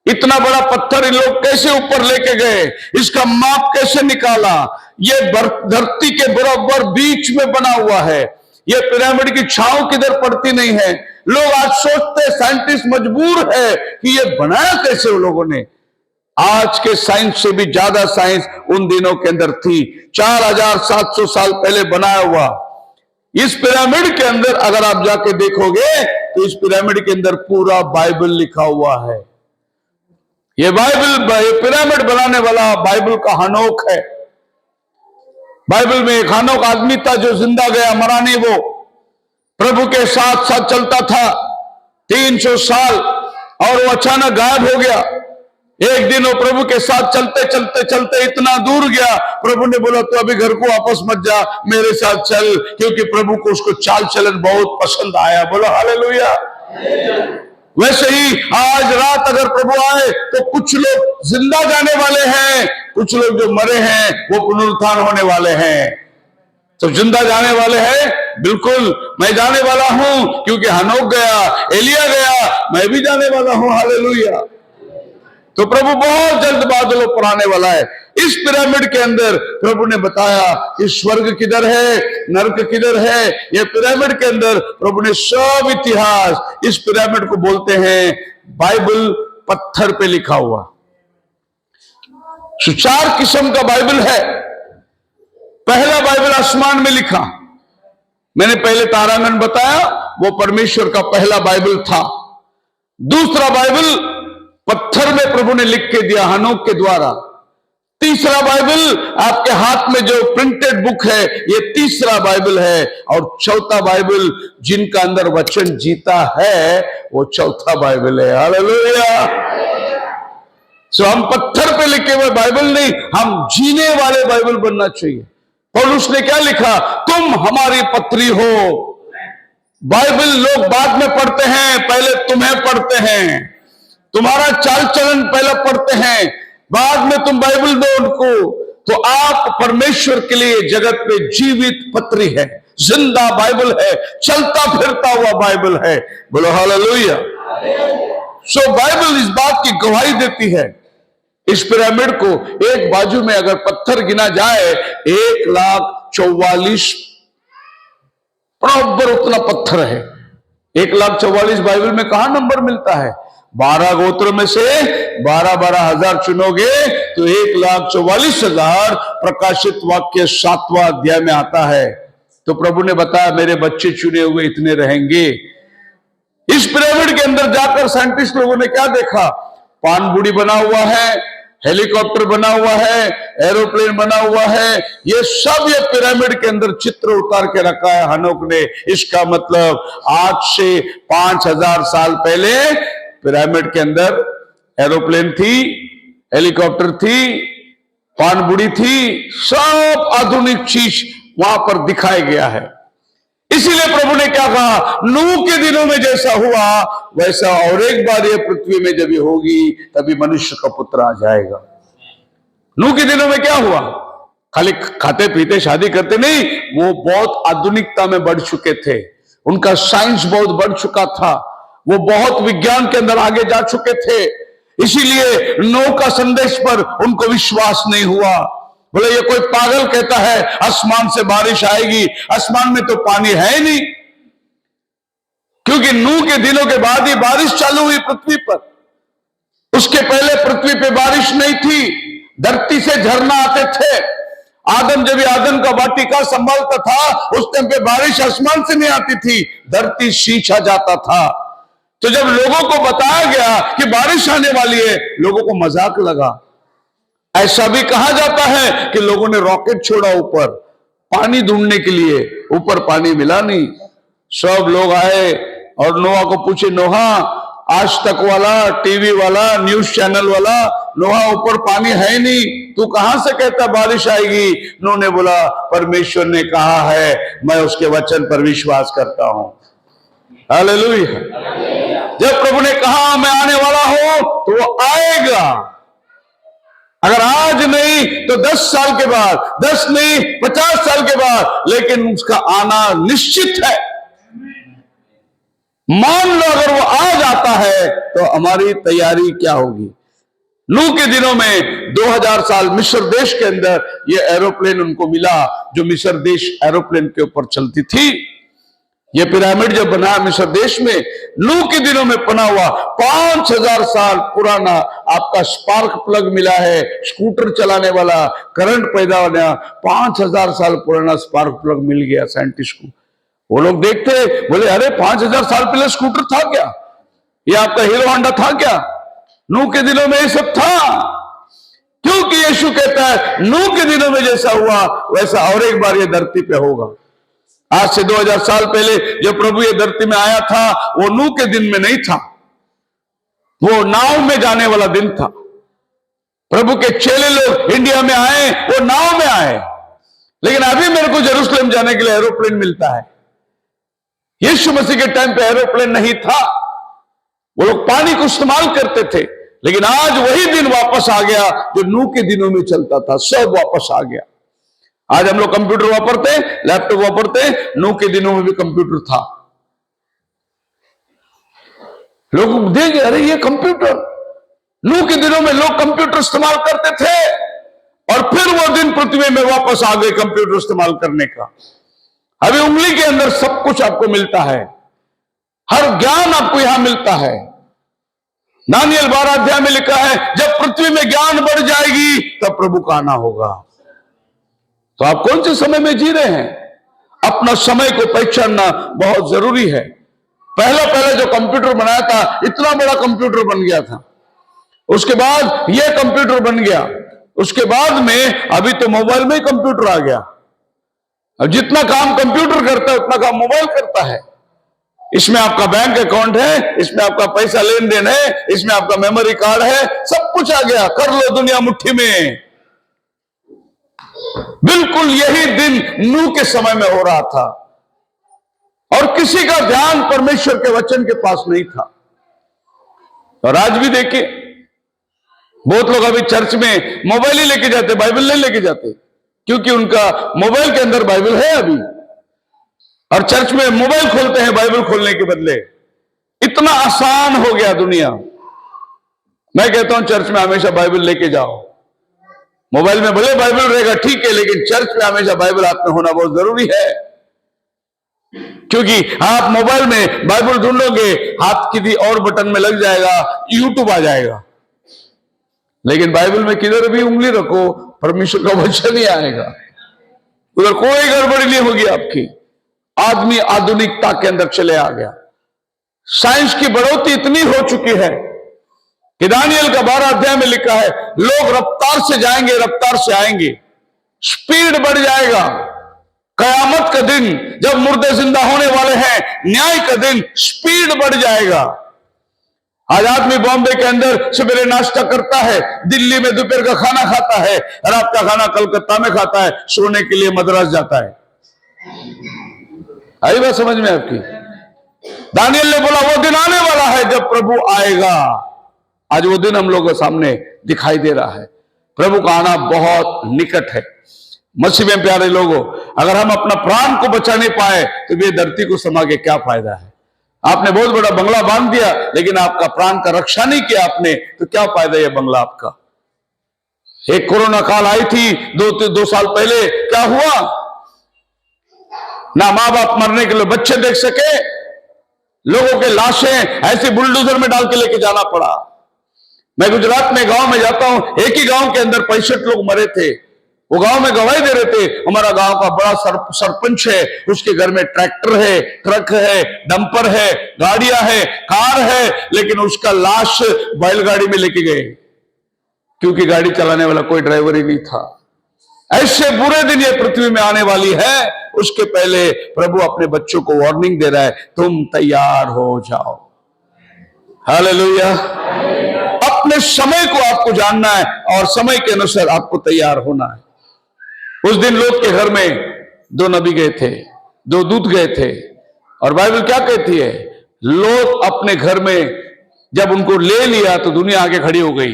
इतना बड़ा पत्थर इन लोग कैसे ऊपर लेके गए, इसका माप कैसे निकाला? ये धरती के बराबर बीच में बना हुआ है. ये पिरामिड की छांव किधर पड़ती नहीं है. लोग आज सोचते, साइंटिस्ट मजबूर है कि ये बनाया कैसे उन लोगों ने. आज के साइंस से भी ज्यादा साइंस उन दिनों के अंदर थी. 4700 साल पहले बनाया हुआ इस पिरामिड के अंदर अगर आप जाके देखोगे तो इस पिरामिड के अंदर पूरा बाइबल लिखा हुआ है. ये पिरामिड बनाने वाला बाइबल का हनोक है. बाइबल में एक हनोक आदमी था जो जिंदा गया, मरा नहीं. वो प्रभु के साथ साथ चलता था 300 साल और वो अचानक गायब हो गया. एक दिन वो प्रभु के साथ चलते चलते चलते इतना दूर गया, प्रभु ने बोला तो अभी घर को वापस मत जा, मेरे साथ चल, क्योंकि प्रभु को उसको चाल चलन बहुत पसंद आया. बोलो हालेलुया. वैसे ही आज रात अगर प्रभु आए तो कुछ लोग जिंदा जाने वाले हैं, कुछ लोग जो मरे हैं वो पुनरुत्थान होने वाले हैं. तो जिंदा जाने वाले हैं, बिल्कुल मैं जाने वाला हूं, क्योंकि हनोक गया, एलिया गया, मैं भी जाने वाला हूं. हालेलुया. तो प्रभु बहुत जल्द बादलों पर आने वाला है. इस पिरामिड के अंदर प्रभु ने बताया कि स्वर्ग किधर है, नरक किधर है. ये पिरामिड के अंदर प्रभु ने सब इतिहास, इस पिरामिड को बोलते हैं बाइबल पत्थर पे लिखा हुआ. 4 किस्म का बाइबल है. पहला बाइबल आसमान में लिखा, मैंने पहले तारागण बताया, वो परमेश्वर का पहला बाइबल था. दूसरा बाइबल पत्थर में प्रभु ने लिख के दिया हनोक के द्वारा. तीसरा बाइबल आपके हाथ में जो प्रिंटेड बुक है, ये तीसरा बाइबल है. और चौथा बाइबल जिनका अंदर वचन जीता है, वो चौथा बाइबल है. हालेलुया. सो हम पत्थर पे लिखे हुए बाइबल नहीं, हम जीने वाले बाइबल बनना चाहिए. पौलुस ने क्या लिखा, तुम हमारी पत्री हो. बाइबल लोग बाद में पढ़ते हैं, पहले तुम्हें पढ़ते हैं. तुम्हारा चाल चलन पहले पढ़ते हैं, बाद में तुम बाइबल दो उनको. तो आप परमेश्वर के लिए जगत में जीवित पत्री है, जिंदा बाइबल है, चलता फिरता हुआ बाइबल है. बोलो हालेलुया. सो बाइबल इस बात की गवाही देती है, इस पिरामिड को एक बाजू में अगर पत्थर गिना जाए 1,44,000 बराबर उतना पत्थर है। 1,44,000 बाइबल में कहां नंबर मिलता है? 12 गोत्र में से 12 हजार चुनोगे तो 1,44,000 प्रकाशित वाक्य 7वां अध्याय में आता है। तो प्रभु ने बताया मेरे बच्चे चुने हुए इतने रहेंगे। इस पिरामिड के अंदर जाकर साइंटिस्ट लोगों ने क्या देखा? पानबुड़ी बना हुआ है, हेलीकॉप्टर बना हुआ है, एरोप्लेन बना हुआ है, ये सब ये पिरामिड के अंदर चित्र उतार के रखा है हनोक ने। इसका मतलब आज से 5,000 साल पहले पिरामिड के अंदर एरोप्लेन थी, हेलीकॉप्टर थी, पानबुड़ी थी, सब आधुनिक चीज वहां पर दिखाया गया है। इसीलिए प्रभु ने क्या कहा? नूह के दिनों में जैसा हुआ वैसा और एक बार ये पृथ्वी में जब होगी तभी मनुष्य का पुत्र आ जाएगा। नूह के दिनों में क्या हुआ? खाली खाते पीते शादी करते नहीं, वो बहुत आधुनिकता में बढ़ चुके थे, उनका साइंस बहुत बढ़ चुका था, वो बहुत विज्ञान के अंदर आगे जा चुके थे। इसीलिए नूह का संदेश पर उनको विश्वास नहीं हुआ। बोले ये कोई पागल कहता है आसमान से बारिश आएगी, आसमान में तो पानी है ही नहीं। क्योंकि नूह के दिनों के बाद ही बारिश चालू हुई पृथ्वी पर, उसके पहले पृथ्वी पे बारिश नहीं थी, धरती से झरना आते थे। आदम जब आदम का वाटिका संभालता था उस टाइम पे बारिश आसमान से नहीं आती थी, धरती सींचा जाता था। तो जब लोगों को बताया गया कि बारिश आने वाली है, लोगों को मजाक लगा। ऐसा भी कहा जाता है कि लोगों ने रॉकेट छोड़ा ऊपर पानी ढूंढने के लिए, ऊपर पानी मिला नहीं। सब लोग आए और नोहा को पूछे, नोहा आज तक वाला, टीवी वाला, न्यूज चैनल वाला, नोहा ऊपर पानी है नहीं, तू कहां से कहता बारिश आएगी? नूह ने बोला परमेश्वर ने कहा है, मैं उसके वचन पर विश्वास करता हूं। हालेलुया। जब प्रभु ने कहा मैं आने वाला हूं तो वो आएगा। अगर आज नहीं तो 10 साल के बाद, 10 नहीं 50 साल के बाद, लेकिन उसका आना निश्चित है। मान लो अगर वो आ जाता है तो हमारी तैयारी क्या होगी? नूह के दिनों में 2000 साल मिस्र देश के अंदर ये एरोप्लेन उनको मिला, जो मिस्र देश एरोप्लेन के ऊपर चलती थी। ये पिरामिड जब बना मिस्र देश में, नूह के दिनों में बना हुआ, 5,000 साल पुराना आपका स्पार्क प्लग मिला है, स्कूटर चलाने वाला, करंट पैदा होना, 5,000 साल पुराना स्पार्क प्लग मिल गया साइंटिस्ट को। वो लोग देखते बोले अरे 5,000 साल पहले स्कूटर था क्या? ये आपका हीरो होंडा था क्या? नूह के दिनों में ये सब था। क्योंकि यीशु कहता है नूह के दिनों में जैसा हुआ वैसा और एक बार ये धरती पे होगा। आज से 2000 साल पहले जब प्रभु ये धरती में आया था वो नूह के दिन में नहीं था, वो नाव में जाने वाला दिन था। प्रभु के चेले लोग इंडिया में आए, वो नाव में आए। लेकिन अभी मेरे को जेरूसलम जाने के लिए एरोप्लेन मिलता है। यीशु मसीह के टाइम पे एरोप्लेन नहीं था, वो लोग पानी को इस्तेमाल करते थे। लेकिन आज वही दिन वापस आ गया जो नूह के दिनों में चलता था, सब वापस आ गया। आज हम लोग कंप्यूटर वापरते हैं, लैपटॉप वापरते हैं, नूह के दिनों में भी कंप्यूटर था। लोग देंगे अरे ये कंप्यूटर, नूह के दिनों में लोग कंप्यूटर इस्तेमाल करते थे और फिर वो दिन पृथ्वी में वापस आ गए कंप्यूटर इस्तेमाल करने का। अभी उंगली के अंदर सब कुछ आपको मिलता है, हर ज्ञान आपको यहां मिलता है। दानियल 12 अध्याय में लिखा है जब पृथ्वी में ज्ञान बढ़ जाएगी तब प्रभु का आना होगा। तो आप कौन से समय में जी रहे हैं? अपना समय को पहचानना बहुत जरूरी है। पहले जो कंप्यूटर बनाया था इतना बड़ा कंप्यूटर बन गया था, उसके बाद यह कंप्यूटर बन गया, उसके बाद में अभी तो मोबाइल में ही कंप्यूटर आ गया। अब जितना काम कंप्यूटर करता है उतना काम मोबाइल करता है। इसमें आपका बैंक अकाउंट है, इसमें आपका पैसा लेन देन है, इसमें आपका मेमोरी कार्ड है, सब कुछ आ गया, कर लो दुनिया मुट्ठी में। बिल्कुल यही दिन नूह के समय में हो रहा था और किसी का ध्यान परमेश्वर के वचन के पास नहीं था। और आज भी देखिए बहुत लोग अभी चर्च में मोबाइल ही लेके जाते, बाइबल नहीं लेके जाते, क्योंकि उनका मोबाइल के अंदर बाइबल है अभी, और चर्च में मोबाइल खोलते हैं बाइबल खोलने के बदले। इतना आसान हो गया दुनिया। मैं कहता हूं चर्च में हमेशा बाइबल लेके जाओ। मोबाइल में भले बाइबल रहेगा ठीक है, लेकिन चर्च में हमेशा बाइबल हाथ में होना बहुत जरूरी है। क्योंकि आप मोबाइल में बाइबल ढूंढोगे, हाथ किसी और बटन में लग जाएगा, यूट्यूब आ जाएगा। लेकिन बाइबल में किधर भी उंगली रखो, परमेश्वर का वचन ही आएगा, उधर कोई गड़बड़ी नहीं होगी आपकी। आदमी आधुनिकता के अंदर चले आ गया। साइंस की बढ़ोतरी इतनी हो चुकी है कि दानियल का 12 अध्याय में लिखा है, लोग रफ्तार से जाएंगे, रफ्तार से आएंगे, स्पीड बढ़ जाएगा। कयामत का दिन जब मुर्दे जिंदा होने वाले हैं, न्याय का दिन, स्पीड बढ़ जाएगा। आज आदमी बॉम्बे के अंदर सवेरे नाश्ता करता है, दिल्ली में दोपहर का खाना खाता है, रात का खाना कलकत्ता में खाता है, सोने के लिए मद्रास जाता है। आई बात समझ में आपकी? दानियल ने बोला वो दिन आने वाला है जब प्रभु आएगा। आज वो दिन हम लोगों के सामने दिखाई दे रहा है। प्रभु का आना बहुत निकट है। मसीह में प्यारे लोगों, अगर हम अपना प्राण को बचा नहीं पाए तो ये धरती को समा के क्या फायदा है? आपने बहुत बड़ा बंगला बांध दिया, लेकिन आपका प्राण का रक्षा नहीं किया आपने, तो क्या फायदा ये बंगला आपका? एक कोरोना काल आई थी 2 साल पहले, क्या हुआ? ना मां बाप मरने के लिए बच्चे देख सके, लोगों के लाशें ऐसे बुलडोजर में डाल के लेके जाना पड़ा। मैं गुजरात में गांव में जाता हूं, एक ही गांव के अंदर 65 लोग मरे थे। वो गांव में गवाही दे रहे थे, हमारा गांव का बड़ा सरपंच है, उसके घर में ट्रैक्टर है, ट्रक है, डंपर है, गाड़ियां है, कार है, लेकिन उसका लाश बैलगाड़ी में लेके गए, क्योंकि गाड़ी चलाने वाला कोई ड्राइवर ही नहीं था। ऐसे बुरे दिन ये पृथ्वी में आने वाली है, उसके पहले प्रभु अपने बच्चों को वार्निंग दे रहा है, तुम तैयार हो जाओ। हालेलुया। अपने समय को आपको जानना है और समय के अनुसार आपको तैयार होना है। उस दिन लोत के घर में 2 नबी गए थे, 2 दूत गए थे, और बाइबल क्या कहती है? लोत अपने घर में जब उनको ले लिया तो दुनिया आगे खड़ी हो गई,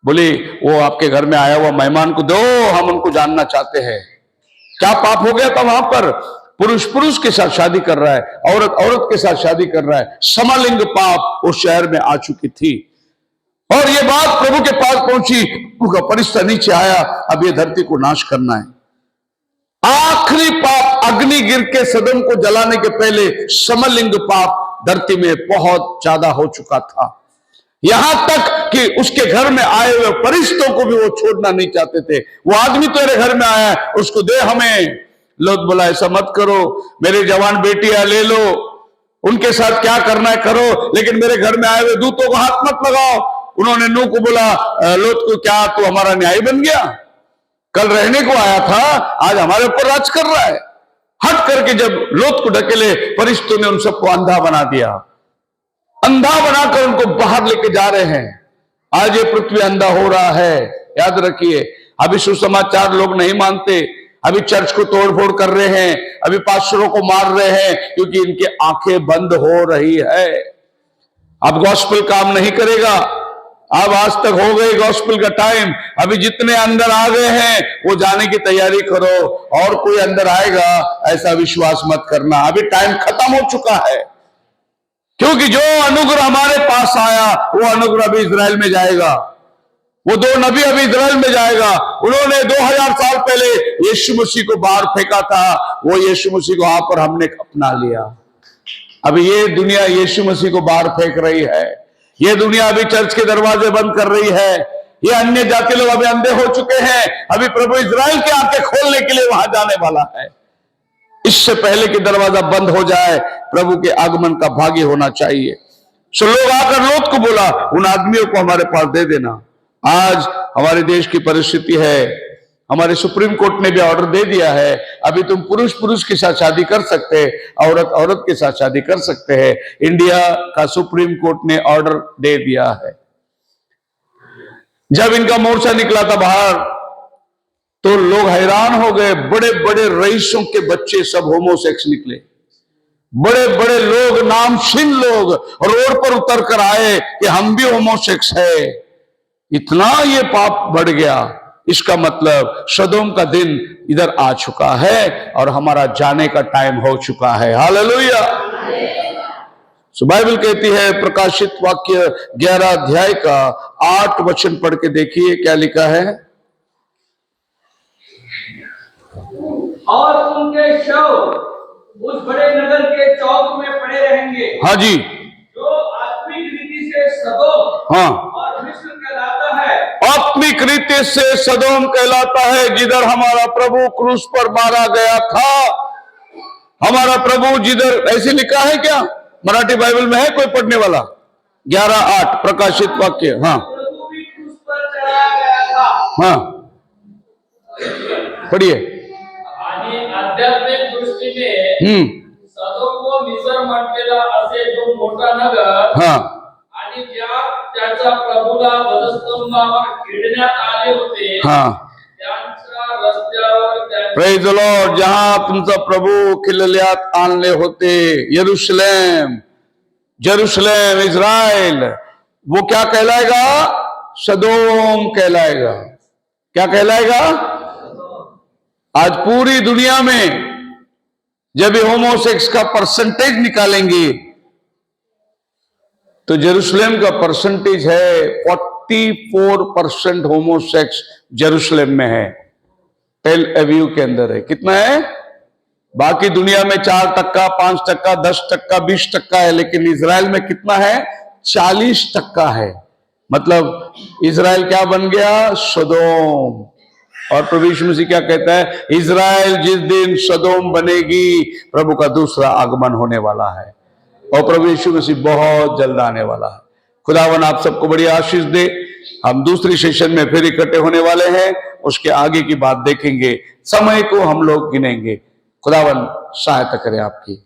बोले वो आपके घर में आया हुआ मेहमान को दो, हम उनको जानना चाहते हैं। क्या पाप हो गया था वहां पर? पुरुष पुरुष के साथ शादी कर रहा है, औरत औरत के साथ शादी कर रहा है, समलिंग पाप उस शहर में आ चुकी थी। और ये बात प्रभु के पास पहुंची, उनका परिश्ता नीचे आया, अब ये धरती को नाश करना है। आखिरी पाप अग्नि गिर के सदम को जलाने के पहले समलिंग पाप धरती में बहुत ज्यादा हो चुका था, यहां तक कि उसके घर में आए हुए परिश्तों को भी वो छोड़ना नहीं चाहते थे। वो आदमी तेरे घर में आया है, उसको दे हमें। लोग बोला ऐसा मत करो, मेरे जवान बेटियां ले लो, उनके साथ क्या करना है करो, लेकिन मेरे घर में आए हुए दूतों को हाथ मत लगाओ। उन्होंने नूह को बोला, लोत को, क्या तू हमारा न्यायी बन गया? कल रहने को आया था, आज हमारे ऊपर राज कर रहा है। हट करके जब लोत को ढकेले, फरिश्तों ने उन सबको अंधा बना दिया, अंधा बनाकर उनको बाहर लेके जा रहे हैं। आज ये पृथ्वी अंधा हो रहा है, याद रखिए। अभी सुसमाचार लोग नहीं मानते, अभी चर्च को तोड़फोड़ कर रहे हैं, अभी पास्टरों को मार रहे हैं, क्योंकि इनकी आंखें बंद हो रही है। अब गॉस्पेल काम नहीं करेगा। अब आज तक हो गई गॉस्पेल का टाइम। अभी जितने अंदर आ गए हैं वो जाने की तैयारी करो, और कोई अंदर आएगा ऐसा विश्वास मत करना। अभी टाइम खत्म हो चुका है, क्योंकि जो अनुग्रह हमारे पास आया वो अनुग्रह भी इजराइल में जाएगा। वो 2 नबी अभी इजराइल में जाएगा। उन्होंने 2000 साल पहले यीशु मसीह को बाहर फेंका था, वो यीशु मसीह को वहां पर हमने अपना लिया। अभी ये दुनिया यीशु मसीह को बाहर फेंक रही है। ये दुनिया अभी चर्च के दरवाजे बंद कर रही है। ये अन्य जाति लोग अभी अंधे हो चुके हैं। अभी प्रभु इजराइल के आंखें खोलने के लिए वहां जाने वाला है। इससे पहले कि दरवाजा बंद हो जाए, प्रभु के आगमन का भागी होना चाहिए। सो लोग आकर लोत को बोला, उन आदमियों को हमारे पास दे देना। आज हमारे देश की परिस्थिति है, हमारे सुप्रीम कोर्ट ने भी ऑर्डर दे दिया है, अभी तुम पुरुष पुरुष के साथ शादी कर सकते हैं, औरत औरत के साथ शादी कर सकते हैं। इंडिया का सुप्रीम कोर्ट ने ऑर्डर दे दिया है। जब इनका मोर्चा निकला था बाहर, तो लोग हैरान हो गए। बड़े बड़े रईसों के बच्चे सब होमोसेक्स निकले। बड़े बड़े लोग, नामशीन लोग रोड पर उतर कर आए कि हम भी होमोसेक्स है। इतना ये पाप बढ़ गया। इसका मतलब सदोम का दिन इधर आ चुका है और हमारा जाने का टाइम हो चुका है। हालेलुया। सो बाइबल कहती है, प्रकाशित वाक्य 11 अध्याय का 8 वचन पढ़ के देखिए क्या लिखा है। और उनके शव उस बड़े नगर के चौक में पड़े रहेंगे। हाँ जी, जो आत्मिक रीति से सदोम हाँ, और मिस्र कहलाता है। आत्मिक रीति से सदोम कहलाता है, जिधर हमारा प्रभु क्रूस पर मारा गया था। हमारा प्रभु जिधर, ऐसे लिखा है क्या मराठी बाइबल में? है कोई पढ़ने वाला? 11:8 प्रकाशित वाक्य। हाँ प्रभु भी क्रूस पर चढ़ाया गया था। हाँ, पढ़िए। आणि आध्यात्मिक दृष्टीने सदोम व मिसर म्हटलेला असे जो मोठा नगर हाँ आणि ज्यात त्याच्या प्रभूला वधस्तंभावर खिळण्यात आले होते, हाँ, त्यांच्या रस्त्यावर प्रेज द लॉर्ड, जहां तुमचा प्रभु खिलल्यात आणले होते, यरूशलेम, जेरूशलेम, इज़राइल, वो क्या कहलाएगा? सदोम कहलाएगा। क्या कहलाएगा? आज पूरी दुनिया में जब ये होमोसेक्स का परसेंटेज निकालेंगे तो जेरूशलेम का परसेंटेज है 44% होमोसेक्स जेरूशलेम में है, टेल अवीव के अंदर है। कितना है? बाकी दुनिया में 4%, 5%, 10%, 20% है, लेकिन इजराइल में कितना है? 40% है। मतलब इजराइल क्या बन गया? सदोम। और प्रभु यीशु मसीह क्या कहता है? इजराइल जिस दिन सदोम बनेगी, प्रभु का दूसरा आगमन होने वाला है और प्रभु यीशु मसीह बहुत जल्द आने वाला है। खुदावन आप सबको बड़ी आशीष दे। हम दूसरी सेशन में फिर इकट्ठे होने वाले हैं, उसके आगे की बात देखेंगे, समय को हम लोग गिनेंगे। खुदावन सहायता करे आपकी।